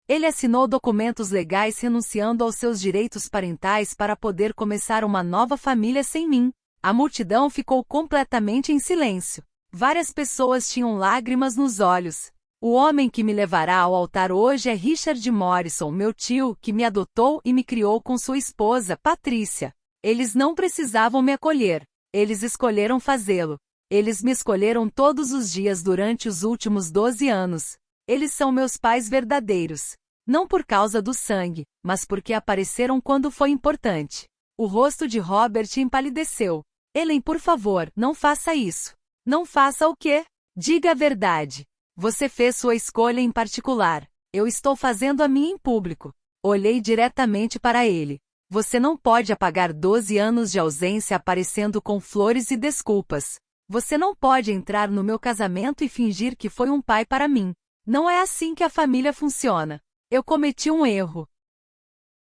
Ele assinou documentos legais renunciando aos seus direitos parentais para poder começar uma nova família sem mim. A multidão ficou completamente em silêncio. Várias pessoas tinham lágrimas nos olhos. O homem que me levará ao altar hoje é Richard Morrison, meu tio, que me adotou e me criou com sua esposa, Patrícia. Eles não precisavam me acolher. Eles escolheram fazê-lo. Eles me escolheram todos os dias durante os últimos 12 anos. Eles são meus pais verdadeiros. Não por causa do sangue, mas porque apareceram quando foi importante. O rosto de Robert empalideceu. Ellen, por favor, não faça isso. Não faça o quê? Diga a verdade. Você fez sua escolha em particular. Eu estou fazendo a minha em público. Olhei diretamente para ele. Você não pode apagar 12 anos de ausência aparecendo com flores e desculpas. Você não pode entrar no meu casamento e fingir que foi um pai para mim. Não é assim que a família funciona. Eu cometi um erro.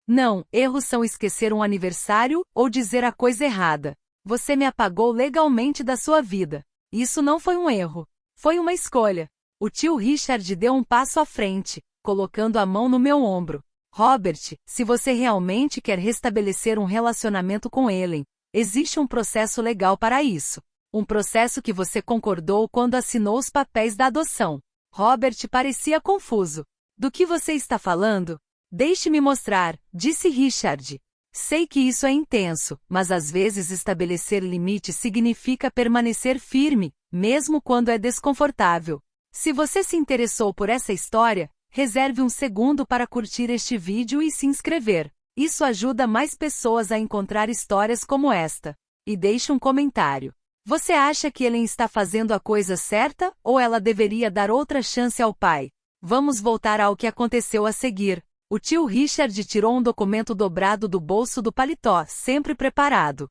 Não, erros são esquecer um aniversário ou dizer a coisa errada. Você me apagou legalmente da sua vida. Isso não foi um erro. Foi uma escolha. O tio Richard deu um passo à frente, colocando a mão no meu ombro. Robert, se você realmente quer restabelecer um relacionamento com Ellen, existe um processo legal para isso. Um processo que você concordou quando assinou os papéis da adoção. Robert parecia confuso. Do que você está falando? Deixe-me mostrar, disse Richard. Sei que isso é intenso, mas às vezes estabelecer limites significa permanecer firme, mesmo quando é desconfortável. Se você se interessou por essa história, reserve um segundo para curtir este vídeo e se inscrever. Isso ajuda mais pessoas a encontrar histórias como esta. E deixe um comentário. Você acha que Ellen está fazendo a coisa certa, ou ela deveria dar outra chance ao pai? Vamos voltar ao que aconteceu a seguir. O tio Richard tirou um documento dobrado do bolso do paletó, sempre preparado.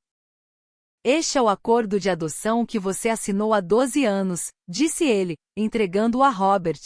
Este é o acordo de adoção que você assinou há 12 anos, disse ele, entregando-o a Robert.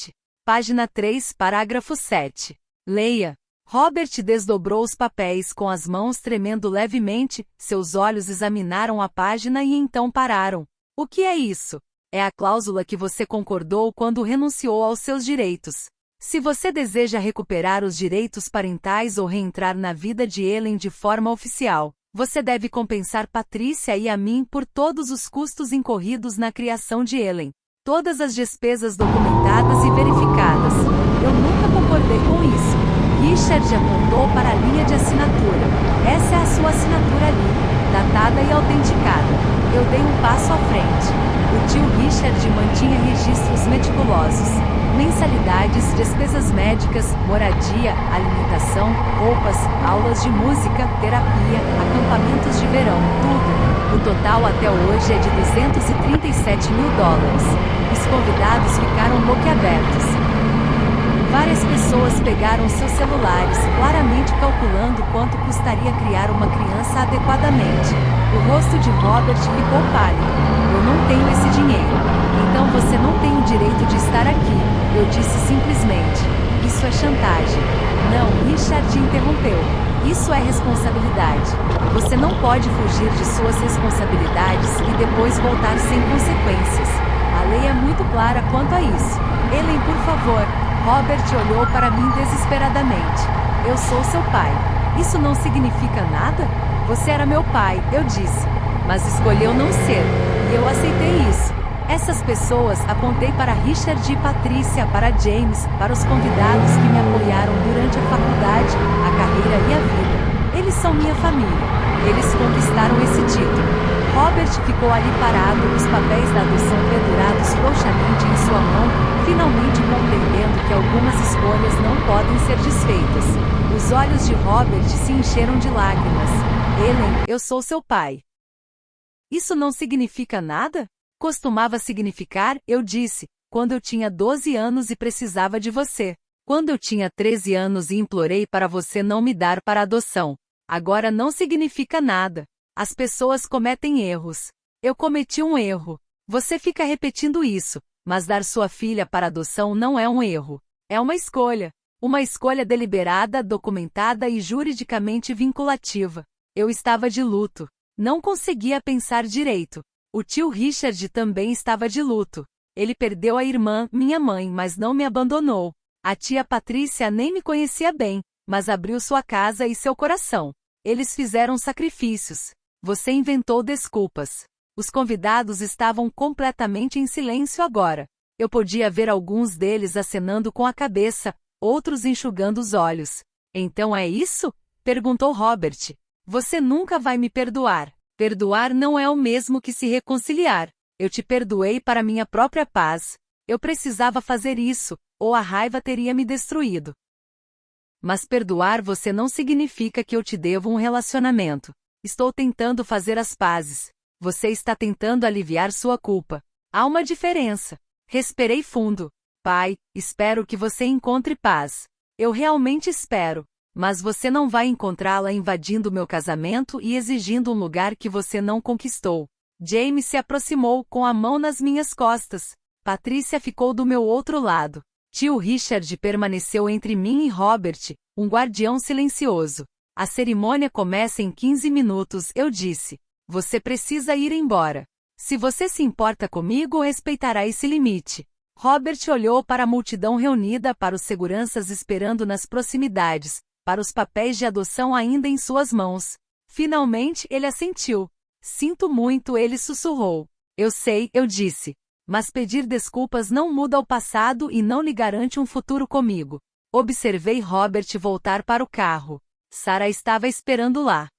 Página 3, parágrafo 7. Leia. Robert desdobrou os papéis com as mãos tremendo levemente, seus olhos examinaram a página e então pararam. O que é isso? É a cláusula que você concordou quando renunciou aos seus direitos. Se você deseja recuperar os direitos parentais ou reentrar na vida de Ellen de forma oficial, você deve compensar Patrícia e a mim por todos os custos incorridos na criação de Ellen. Todas as despesas documentadas e verificadas. Eu nunca concordei com isso. Richard apontou para a linha de assinatura. Essa é a sua assinatura ali, datada e autenticada. Eu dei um passo à frente. O tio Richard mantinha registros meticulosos. Mensalidades, despesas médicas, moradia, alimentação, roupas, aulas de música, terapia, acampamentos de verão, tudo. O total até hoje é de $237 mil. Os convidados ficaram boquiabertos. Várias pessoas pegaram seus celulares, claramente calculando quanto custaria criar uma criança adequadamente. O rosto de Robert ficou pálido. Eu não tenho esse dinheiro. Então você não tem o direito de estar aqui. Eu disse simplesmente. Isso é chantagem. Não, Richard interrompeu. Isso é responsabilidade. Você não pode fugir de suas responsabilidades e depois voltar sem consequências. A lei é muito clara quanto a isso. Ellen, por favor. Robert olhou para mim desesperadamente. Eu sou seu pai. Isso não significa nada? Você era meu pai, eu disse. Mas escolheu não ser. E eu aceitei isso. Essas pessoas, apontei para Richard e Patrícia, para James, para os convidados que me apoiaram durante a faculdade, a carreira e a vida. Eles são minha família. Eles conquistaram esse título. Robert ficou ali parado, os papéis da adoção pendurados frouxamente em sua mão, finalmente compreendendo que algumas escolhas não podem ser desfeitas. Os olhos de Robert se encheram de lágrimas. Ellen, eu sou seu pai. Isso não significa nada? Costumava significar, eu disse, quando eu tinha 12 anos e precisava de você. Quando eu tinha 13 anos e implorei para você não me dar para adoção. Agora não significa nada. As pessoas cometem erros. Eu cometi um erro. Você fica repetindo isso, mas dar sua filha para adoção não é um erro. É uma escolha. Uma escolha deliberada, documentada e juridicamente vinculativa. Eu estava de luto. Não conseguia pensar direito. O tio Richard também estava de luto. Ele perdeu a irmã, minha mãe, mas não me abandonou. A tia Patrícia nem me conhecia bem, mas abriu sua casa e seu coração. Eles fizeram sacrifícios. Você inventou desculpas. Os convidados estavam completamente em silêncio agora. Eu podia ver alguns deles acenando com a cabeça, outros enxugando os olhos. Então é isso? Perguntou Robert. Você nunca vai me perdoar. Perdoar não é o mesmo que se reconciliar. Eu te perdoei para minha própria paz. Eu precisava fazer isso, ou a raiva teria me destruído. Mas perdoar você não significa que eu te devo um relacionamento. Estou tentando fazer as pazes. Você está tentando aliviar sua culpa. Há uma diferença. Respirei fundo. Pai, espero que você encontre paz. Eu realmente espero. Mas você não vai encontrá-la invadindo meu casamento e exigindo um lugar que você não conquistou. James se aproximou com a mão nas minhas costas. Patrícia ficou do meu outro lado. Tio Richard permaneceu entre mim e Robert, um guardião silencioso. A cerimônia começa em 15 minutos, eu disse. Você precisa ir embora. Se você se importa comigo, respeitará esse limite. Robert olhou para a multidão reunida, para os seguranças esperando nas proximidades, para os papéis de adoção ainda em suas mãos. Finalmente, ele assentiu. Sinto muito, ele sussurrou. Eu sei, eu disse. Mas pedir desculpas não muda o passado e não lhe garante um futuro comigo. Observei Robert voltar para o carro. Sarah estava esperando lá.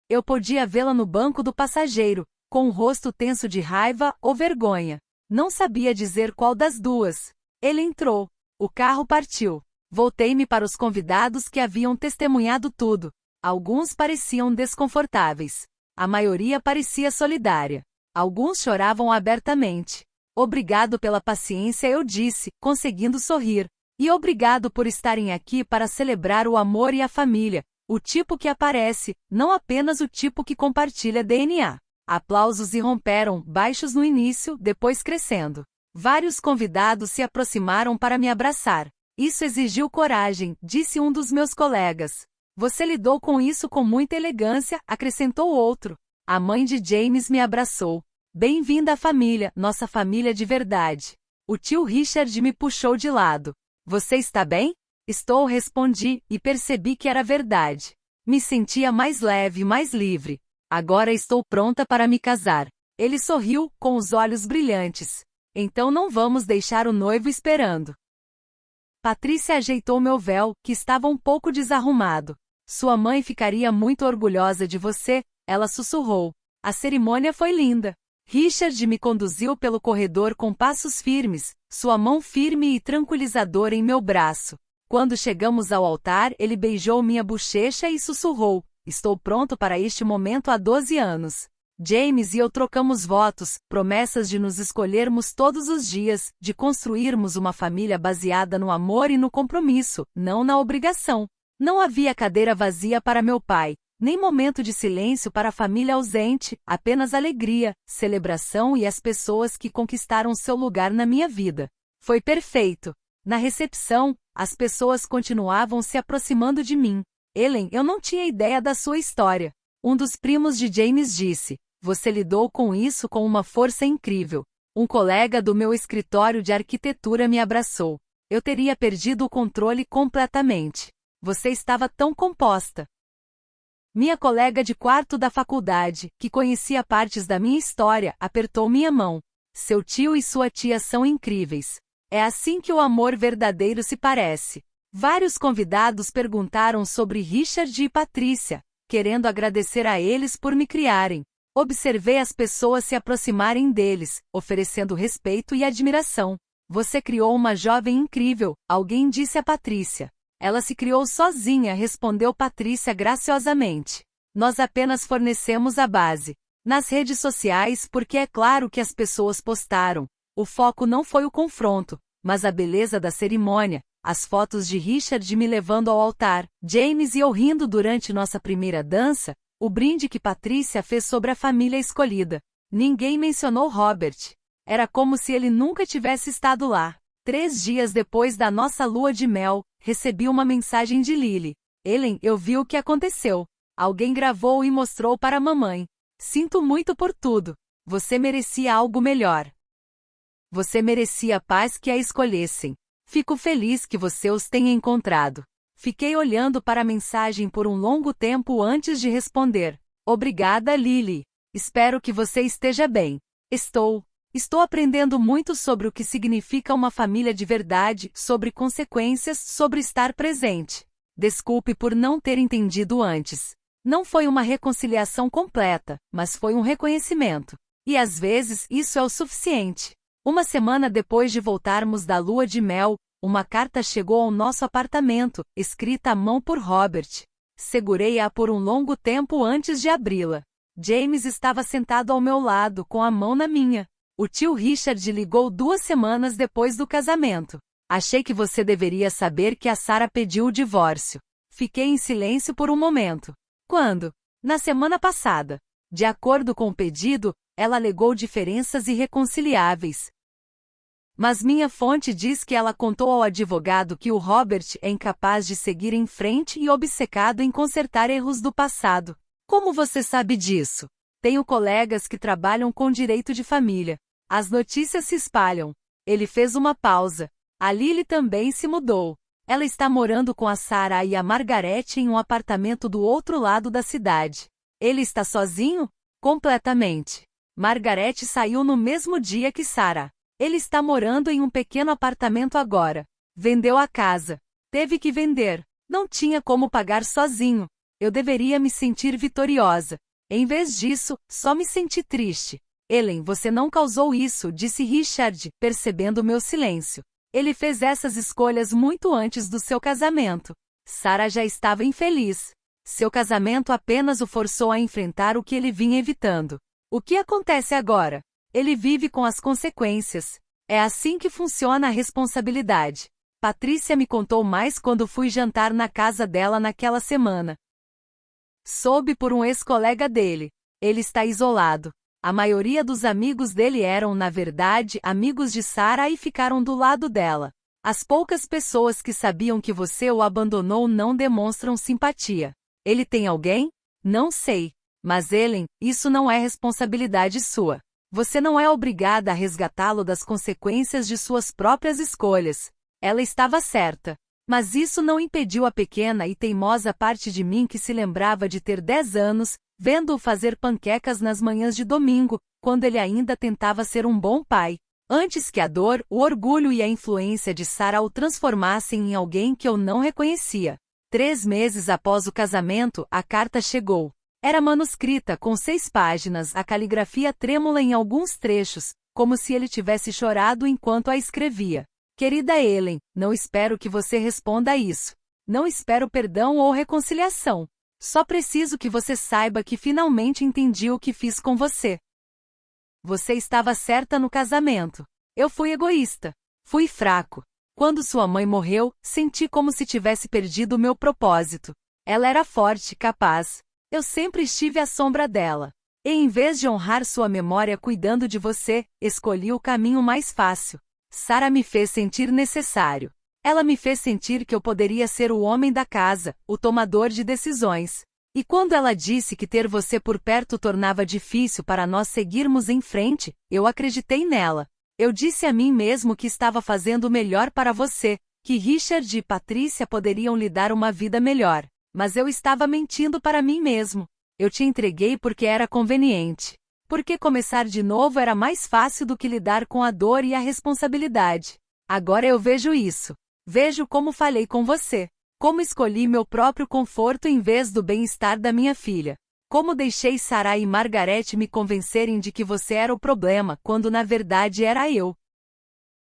Eu podia vê-la no banco do passageiro, com o rosto tenso de raiva ou vergonha. Não sabia dizer qual das duas. Ele entrou. O carro partiu. Voltei-me para os convidados que haviam testemunhado tudo. Alguns pareciam desconfortáveis. A maioria parecia solidária. Alguns choravam abertamente. Obrigado pela paciência, eu disse, conseguindo sorrir. E obrigado por estarem aqui para celebrar o amor e a família, o tipo que aparece, não apenas o tipo que compartilha DNA. Aplausos irromperam, baixos no início, depois crescendo. Vários convidados se aproximaram para me abraçar. Isso exigiu coragem, disse um dos meus colegas. Você lidou com isso com muita elegância, acrescentou outro. A mãe de James me abraçou. Bem-vinda à família, nossa família de verdade. O tio Richard me puxou de lado. Você está bem? Estou, respondi, e percebi que era verdade. Me sentia mais leve, mais livre. Agora estou pronta para me casar. Ele sorriu, com os olhos brilhantes. Então não vamos deixar o noivo esperando. Patrícia ajeitou meu véu, que estava um pouco desarrumado. Sua mãe ficaria muito orgulhosa de você, ela sussurrou. A cerimônia foi linda. Richard me conduziu pelo corredor com passos firmes, sua mão firme e tranquilizadora em meu braço. Quando chegamos ao altar, ele beijou minha bochecha e sussurrou. Estou pronto para este momento há 12 anos. James e eu trocamos votos, promessas de nos escolhermos todos os dias, de construirmos uma família baseada no amor e no compromisso, não na obrigação. Não havia cadeira vazia para meu pai, nem momento de silêncio para a família ausente, apenas alegria, celebração e as pessoas que conquistaram seu lugar na minha vida. Foi perfeito. Na recepção, as pessoas continuavam se aproximando de mim. Ellen, eu não tinha ideia da sua história. Um dos primos de James disse, você lidou com isso com uma força incrível. Um colega do meu escritório de arquitetura me abraçou. Eu teria perdido o controle completamente. Você estava tão composta. Minha colega de quarto da faculdade, que conhecia partes da minha história, apertou minha mão. Seu tio e sua tia são incríveis. É assim que o amor verdadeiro se parece. Vários convidados perguntaram sobre Richard e Patrícia, querendo agradecer a eles por me criarem. Observei as pessoas se aproximarem deles, oferecendo respeito e admiração. Você criou uma jovem incrível, alguém disse a Patrícia. Ela se criou sozinha, respondeu Patrícia graciosamente. Nós apenas fornecemos a base. Nas redes sociais, porque é claro que as pessoas postaram. O foco não foi o confronto, mas a beleza da cerimônia, as fotos de Richard me levando ao altar, James e eu rindo durante nossa primeira dança, o brinde que Patrícia fez sobre a família escolhida. Ninguém mencionou Robert. Era como se ele nunca tivesse estado lá. 3 dias depois da nossa lua de mel, recebi uma mensagem de Lily. Ellen, eu vi o que aconteceu. Alguém gravou e mostrou para a mamãe. Sinto muito por tudo. Você merecia algo melhor. Você merecia a paz que a escolhessem. Fico feliz que você os tenha encontrado. Fiquei olhando para a mensagem por um longo tempo antes de responder. Obrigada, Lily. Espero que você esteja bem. Estou aprendendo muito sobre o que significa uma família de verdade, sobre consequências, sobre estar presente. Desculpe por não ter entendido antes. Não foi uma reconciliação completa, mas foi um reconhecimento. E às vezes isso é o suficiente. Uma semana depois de voltarmos da lua de mel, uma carta chegou ao nosso apartamento, escrita à mão por Robert. Segurei-a por um longo tempo antes de abri-la. James estava sentado ao meu lado, com a mão na minha. O tio Richard ligou 2 semanas depois do casamento. Achei que você deveria saber que a Sarah pediu o divórcio. Fiquei em silêncio por um momento. Quando? Na semana passada. De acordo com o pedido, ela alegou diferenças irreconciliáveis. Mas minha fonte diz que ela contou ao advogado que o Robert é incapaz de seguir em frente e obcecado em consertar erros do passado. Como você sabe disso? Tenho colegas que trabalham com direito de família. As notícias se espalham. Ele fez uma pausa. A Lily também se mudou. Ela está morando com a Sarah e a Margarete em um apartamento do outro lado da cidade. Ele está sozinho? Completamente. Margarete saiu no mesmo dia que Sarah. Ele está morando em um pequeno apartamento agora. Vendeu a casa. Teve que vender. Não tinha como pagar sozinho. Eu deveria me sentir vitoriosa. Em vez disso, só me senti triste. Ellen, você não causou isso, disse Richard, percebendo meu silêncio. Ele fez essas escolhas muito antes do seu casamento. Sarah já estava infeliz. Seu casamento apenas o forçou a enfrentar o que ele vinha evitando. O que acontece agora? Ele vive com as consequências. É assim que funciona a responsabilidade. Patrícia me contou mais quando fui jantar na casa dela naquela semana. Soube por um ex-colega dele. Ele está isolado. A maioria dos amigos dele eram, na verdade, amigos de Sarah e ficaram do lado dela. As poucas pessoas que sabiam que você o abandonou não demonstram simpatia. Ele tem alguém? Não sei. Mas Ellen, isso não é responsabilidade sua. Você não é obrigada a resgatá-lo das consequências de suas próprias escolhas. Ela estava certa. Mas isso não impediu a pequena e teimosa parte de mim que se lembrava de ter 10 anos, vendo-o fazer panquecas nas manhãs de domingo, quando ele ainda tentava ser um bom pai. Antes que a dor, o orgulho e a influência de Sarah o transformassem em alguém que eu não reconhecia. 3 meses após o casamento, a carta chegou. Era manuscrita com 6 páginas, a caligrafia trêmula em alguns trechos, como se ele tivesse chorado enquanto a escrevia. Querida Ellen, não espero que você responda a isso. Não espero perdão ou reconciliação. Só preciso que você saiba que finalmente entendi o que fiz com você. Você estava certa no casamento. Eu fui egoísta. Fui fraco. Quando sua mãe morreu, senti como se tivesse perdido o meu propósito. Ela era forte, capaz. Eu sempre estive à sombra dela. E em vez de honrar sua memória cuidando de você, escolhi o caminho mais fácil. Sarah me fez sentir necessário. Ela me fez sentir que eu poderia ser o homem da casa, o tomador de decisões. E quando ela disse que ter você por perto tornava difícil para nós seguirmos em frente, eu acreditei nela. Eu disse a mim mesmo que estava fazendo o melhor para você, que Richard e Patrícia poderiam lhe dar uma vida melhor. Mas eu estava mentindo para mim mesmo. Eu te entreguei porque era conveniente. Porque começar de novo era mais fácil do que lidar com a dor e a responsabilidade. Agora eu vejo isso. Vejo como falhei com você. Como escolhi meu próprio conforto em vez do bem-estar da minha filha. Como deixei Sarah e Margarete me convencerem de que você era o problema, quando na verdade era eu.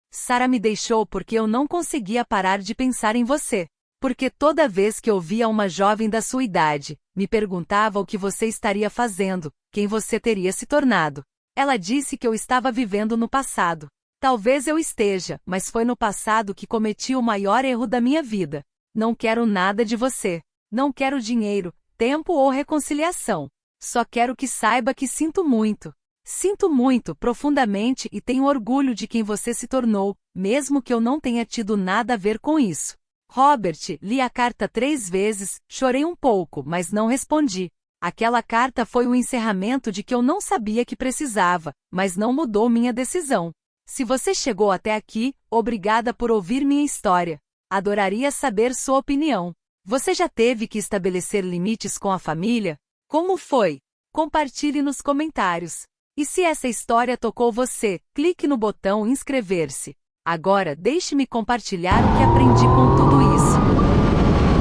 Sarah me deixou porque eu não conseguia parar de pensar em você. Porque toda vez que eu via uma jovem da sua idade, me perguntava o que você estaria fazendo, quem você teria se tornado. Ela disse que eu estava vivendo no passado. Talvez eu esteja, mas foi no passado que cometi o maior erro da minha vida. Não quero nada de você. Não quero dinheiro, tempo ou reconciliação. Só quero que saiba que sinto muito. Sinto muito, profundamente, e tenho orgulho de quem você se tornou, mesmo que eu não tenha tido nada a ver com isso. Robert, li a carta 3 vezes, chorei um pouco, mas não respondi. Aquela carta foi o encerramento de que eu não sabia que precisava, mas não mudou minha decisão. Se você chegou até aqui, obrigada por ouvir minha história. Adoraria saber sua opinião. Você já teve que estabelecer limites com a família? Como foi? Compartilhe nos comentários. E se essa história tocou você, clique no botão inscrever-se. Agora deixe-me compartilhar o que aprendi com tudo isso.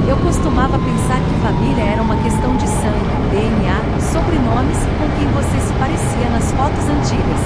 Eu costumava pensar que família era uma questão de sangue, DNA, sobrenomes e com quem você se parecia nas fotos antigas.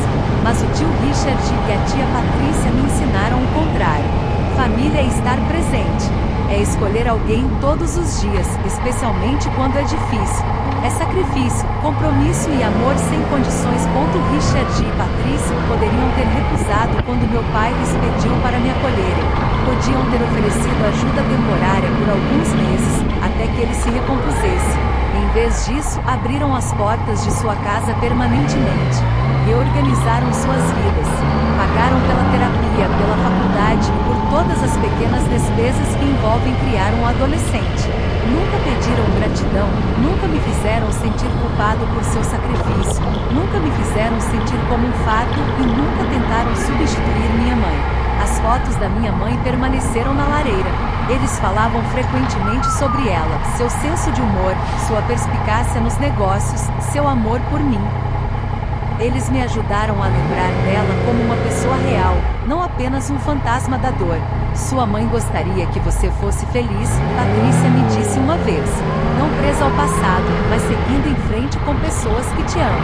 Mas o tio Richard e a tia Patrícia me ensinaram o contrário. Família é estar presente. É escolher alguém todos os dias, especialmente quando é difícil. É sacrifício, compromisso e amor sem condições. Richard e Patrícia poderiam ter recusado quando meu pai lhes pediu para me acolherem. Podiam ter oferecido ajuda temporária por alguns meses, até que ele se recompusesse. Em vez disso, abriram as portas de sua casa permanentemente. Reorganizaram suas vidas. Pagaram pela terapia, pela faculdade e por todas as pequenas despesas que envolvem criar um adolescente. Nunca pediram gratidão, nunca me fizeram sentir culpado por seu sacrifício, nunca me fizeram sentir como um fardo e nunca tentaram substituir minha mãe. As fotos da minha mãe permaneceram na lareira. Eles falavam frequentemente sobre ela, seu senso de humor, sua perspicácia nos negócios, seu amor por mim. Eles me ajudaram a lembrar dela como uma pessoa real, não apenas um fantasma da dor. Sua mãe gostaria que você fosse feliz, Patrícia me disse uma vez. Não presa ao passado, mas seguindo em frente com pessoas que te amam.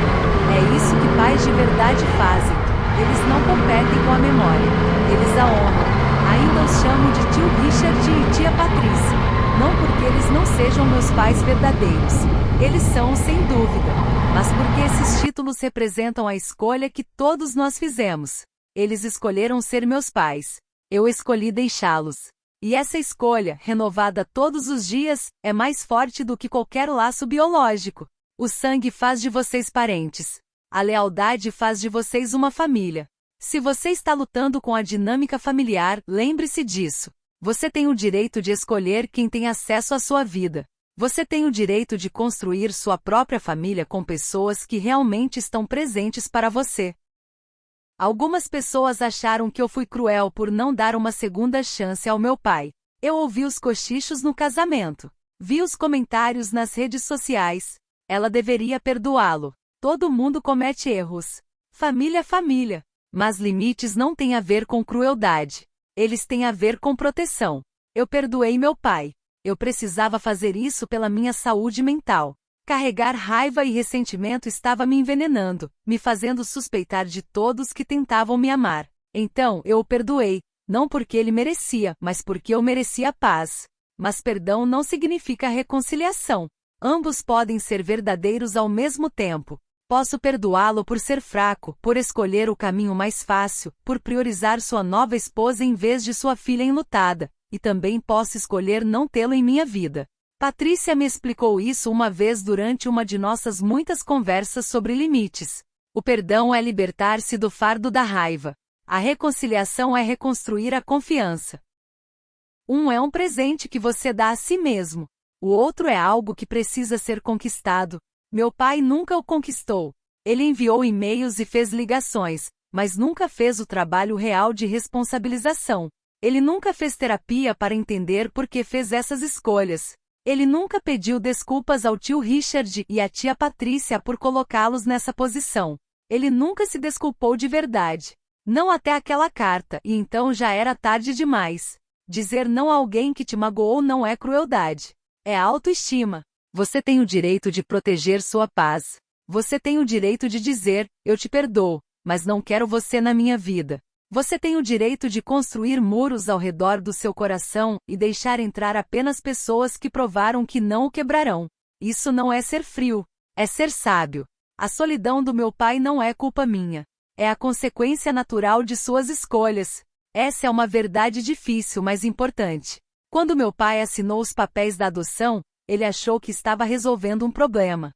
É isso que pais de verdade fazem. Eles não competem com a memória. Eles a honram. Ainda os chamo de tio Richard e tia Patrícia. Não porque eles não sejam meus pais verdadeiros. Eles são, sem dúvida. Mas porque esses títulos representam a escolha que todos nós fizemos. Eles escolheram ser meus pais. Eu escolhi deixá-los. E essa escolha, renovada todos os dias, é mais forte do que qualquer laço biológico. O sangue faz de vocês parentes. A lealdade faz de vocês uma família. Se você está lutando com a dinâmica familiar, lembre-se disso. Você tem o direito de escolher quem tem acesso à sua vida. Você tem o direito de construir sua própria família com pessoas que realmente estão presentes para você. Algumas pessoas acharam que eu fui cruel por não dar uma segunda chance ao meu pai. Eu ouvi os cochichos no casamento. Vi os comentários nas redes sociais. Ela deveria perdoá-lo. Todo mundo comete erros. Família é família. Mas limites não têm a ver com crueldade. Eles têm a ver com proteção. Eu perdoei meu pai. Eu precisava fazer isso pela minha saúde mental. Carregar raiva e ressentimento estava me envenenando, me fazendo suspeitar de todos que tentavam me amar. Então, eu o perdoei, não porque ele merecia, mas porque eu merecia paz. Mas perdão não significa reconciliação. Ambos podem ser verdadeiros ao mesmo tempo. Posso perdoá-lo por ser fraco, por escolher o caminho mais fácil, por priorizar sua nova esposa em vez de sua filha enlutada, e também posso escolher não tê-lo em minha vida. Patrícia me explicou isso uma vez durante uma de nossas muitas conversas sobre limites. O perdão é libertar-se do fardo da raiva. A reconciliação é reconstruir a confiança. Um é um presente que você dá a si mesmo. O outro é algo que precisa ser conquistado. Meu pai nunca o conquistou. Ele enviou e-mails e fez ligações, mas nunca fez o trabalho real de responsabilização. Ele nunca fez terapia para entender por que fez essas escolhas. Ele nunca pediu desculpas ao tio Richard e à tia Patrícia por colocá-los nessa posição. Ele nunca se desculpou de verdade. Não até aquela carta, e então já era tarde demais. Dizer não a alguém que te magoou não é crueldade. É autoestima. Você tem o direito de proteger sua paz. Você tem o direito de dizer, eu te perdoo, mas não quero você na minha vida. Você tem o direito de construir muros ao redor do seu coração e deixar entrar apenas pessoas que provaram que não o quebrarão. Isso não é ser frio, é ser sábio. A solidão do meu pai não é culpa minha. É a consequência natural de suas escolhas. Essa é uma verdade difícil, mas importante. Quando meu pai assinou os papéis da adoção, ele achou que estava resolvendo um problema.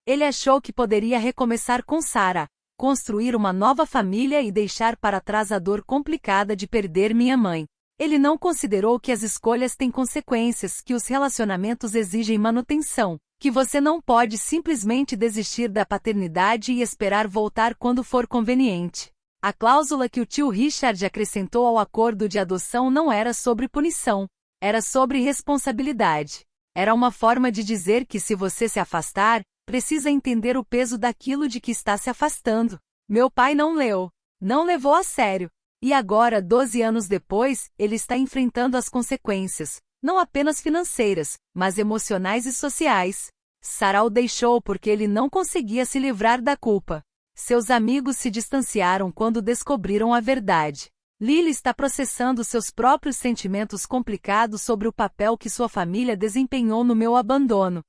Ele achou que poderia recomeçar com Sarah, construir uma nova família e deixar para trás a dor complicada de perder minha mãe. Ele não considerou que as escolhas têm consequências, que os relacionamentos exigem manutenção, que você não pode simplesmente desistir da paternidade e esperar voltar quando for conveniente. A cláusula que o tio Richard acrescentou ao acordo de adoção não era sobre punição, era sobre responsabilidade. Era uma forma de dizer que se você se afastar, precisa entender o peso daquilo de que está se afastando. Meu pai não leu. Não levou a sério. E agora, 12 anos depois, ele está enfrentando as consequências, não apenas financeiras, mas emocionais e sociais. Sarah o deixou porque ele não conseguia se livrar da culpa. Seus amigos se distanciaram quando descobriram a verdade. Lily está processando seus próprios sentimentos complicados sobre o papel que sua família desempenhou no meu abandono.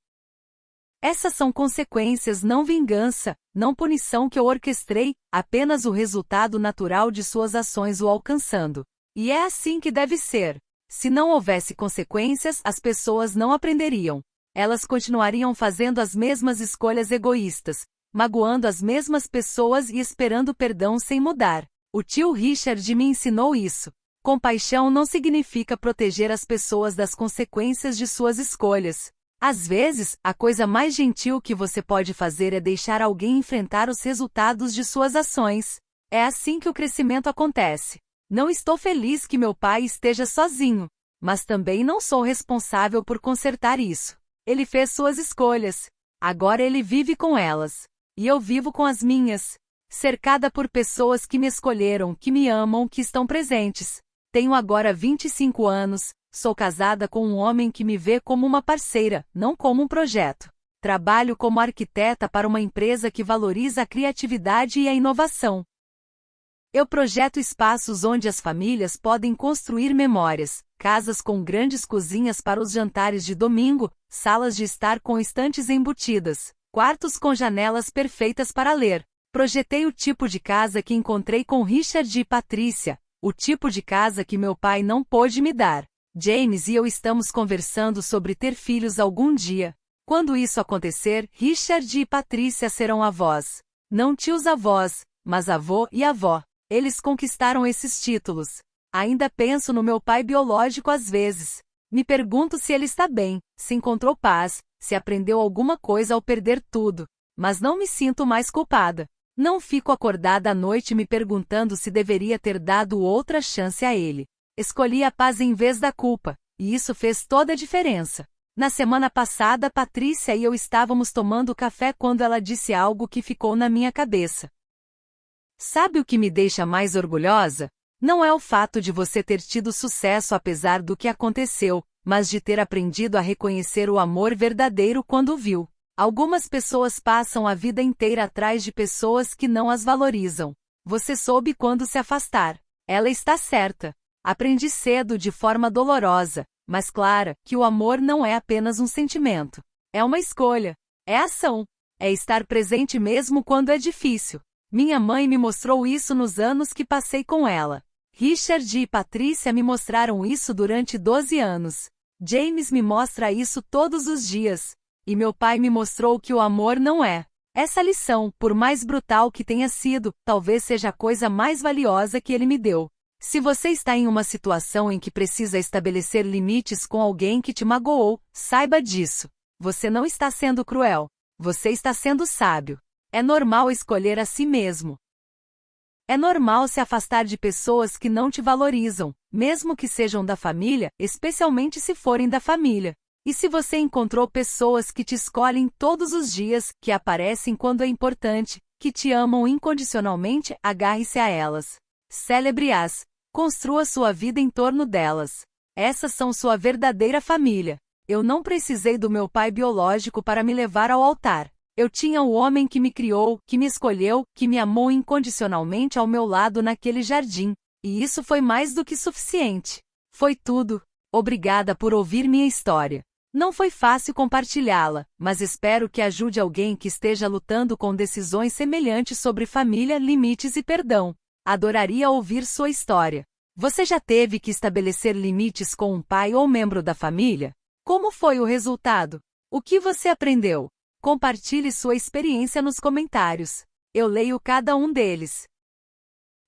Essas são consequências, não vingança, não punição que eu orquestrei, apenas o resultado natural de suas ações o alcançando. E é assim que deve ser. Se não houvesse consequências, as pessoas não aprenderiam. Elas continuariam fazendo as mesmas escolhas egoístas, magoando as mesmas pessoas e esperando perdão sem mudar. O tio Richard me ensinou isso. Compaixão não significa proteger as pessoas das consequências de suas escolhas. Às vezes, a coisa mais gentil que você pode fazer é deixar alguém enfrentar os resultados de suas ações. É assim que o crescimento acontece. Não estou feliz que meu pai esteja sozinho, mas também não sou responsável por consertar isso. Ele fez suas escolhas. Agora ele vive com elas. E eu vivo com as minhas. Cercada por pessoas que me escolheram, que me amam, que estão presentes. Tenho agora 25 anos, sou casada com um homem que me vê como uma parceira, não como um projeto. Trabalho como arquiteta para uma empresa que valoriza a criatividade e a inovação. Eu projeto espaços onde as famílias podem construir memórias, casas com grandes cozinhas para os jantares de domingo, salas de estar com estantes embutidas, quartos com janelas perfeitas para ler. Projetei o tipo de casa que encontrei com Richard e Patrícia, o tipo de casa que meu pai não pôde me dar. James e eu estamos conversando sobre ter filhos algum dia. Quando isso acontecer, Richard e Patrícia serão avós. Não tios-avós, mas avô e avó. Eles conquistaram esses títulos. Ainda penso no meu pai biológico às vezes. Me pergunto se ele está bem, se encontrou paz, se aprendeu alguma coisa ao perder tudo. Mas não me sinto mais culpada. Não fico acordada à noite me perguntando se deveria ter dado outra chance a ele. Escolhi a paz em vez da culpa, e isso fez toda a diferença. Na semana passada, Patrícia e eu estávamos tomando café quando ela disse algo que ficou na minha cabeça. Sabe o que me deixa mais orgulhosa? Não é o fato de você ter tido sucesso apesar do que aconteceu, mas de ter aprendido a reconhecer o amor verdadeiro quando o viu. Algumas pessoas passam a vida inteira atrás de pessoas que não as valorizam. Você soube quando se afastar. Ela está certa. Aprendi cedo de forma dolorosa, mas clara, que o amor não é apenas um sentimento. É uma escolha. É ação. É estar presente mesmo quando é difícil. Minha mãe me mostrou isso nos anos que passei com ela. Richard e Patrícia me mostraram isso durante 12 anos. James me mostra isso todos os dias. E meu pai me mostrou que o amor não é. Essa lição, por mais brutal que tenha sido, talvez seja a coisa mais valiosa que ele me deu. Se você está em uma situação em que precisa estabelecer limites com alguém que te magoou, saiba disso. Você não está sendo cruel. Você está sendo sábio. É normal escolher a si mesmo. É normal se afastar de pessoas que não te valorizam, mesmo que sejam da família, especialmente se forem da família. E se você encontrou pessoas que te escolhem todos os dias, que aparecem quando é importante, que te amam incondicionalmente, agarre-se a elas. Celebre-as. Construa sua vida em torno delas. Essas são sua verdadeira família. Eu não precisei do meu pai biológico para me levar ao altar. Eu tinha o homem que me criou, que me escolheu, que me amou incondicionalmente ao meu lado naquele jardim. E isso foi mais do que suficiente. Foi tudo. Obrigada por ouvir minha história. Não foi fácil compartilhá-la, mas espero que ajude alguém que esteja lutando com decisões semelhantes sobre família, limites e perdão. Adoraria ouvir sua história. Você já teve que estabelecer limites com um pai ou membro da família? Como foi o resultado? O que você aprendeu? Compartilhe sua experiência nos comentários. Eu leio cada um deles.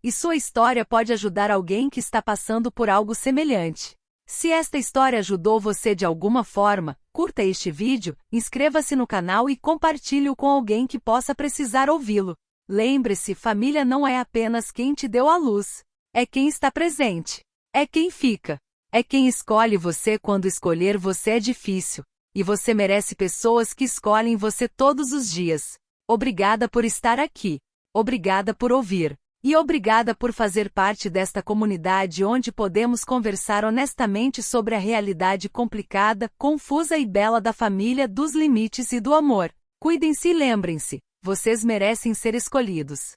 E sua história pode ajudar alguém que está passando por algo semelhante. Se esta história ajudou você de alguma forma, curta este vídeo, inscreva-se no canal e compartilhe-o com alguém que possa precisar ouvi-lo. Lembre-se, família não é apenas quem te deu a luz. É quem está presente. É quem fica. É quem escolhe você quando escolher você é difícil. E você merece pessoas que escolhem você todos os dias. Obrigada por estar aqui. Obrigada por ouvir. E obrigada por fazer parte desta comunidade onde podemos conversar honestamente sobre a realidade complicada, confusa e bela da família, dos limites e do amor. Cuidem-se e lembrem-se, vocês merecem ser escolhidos.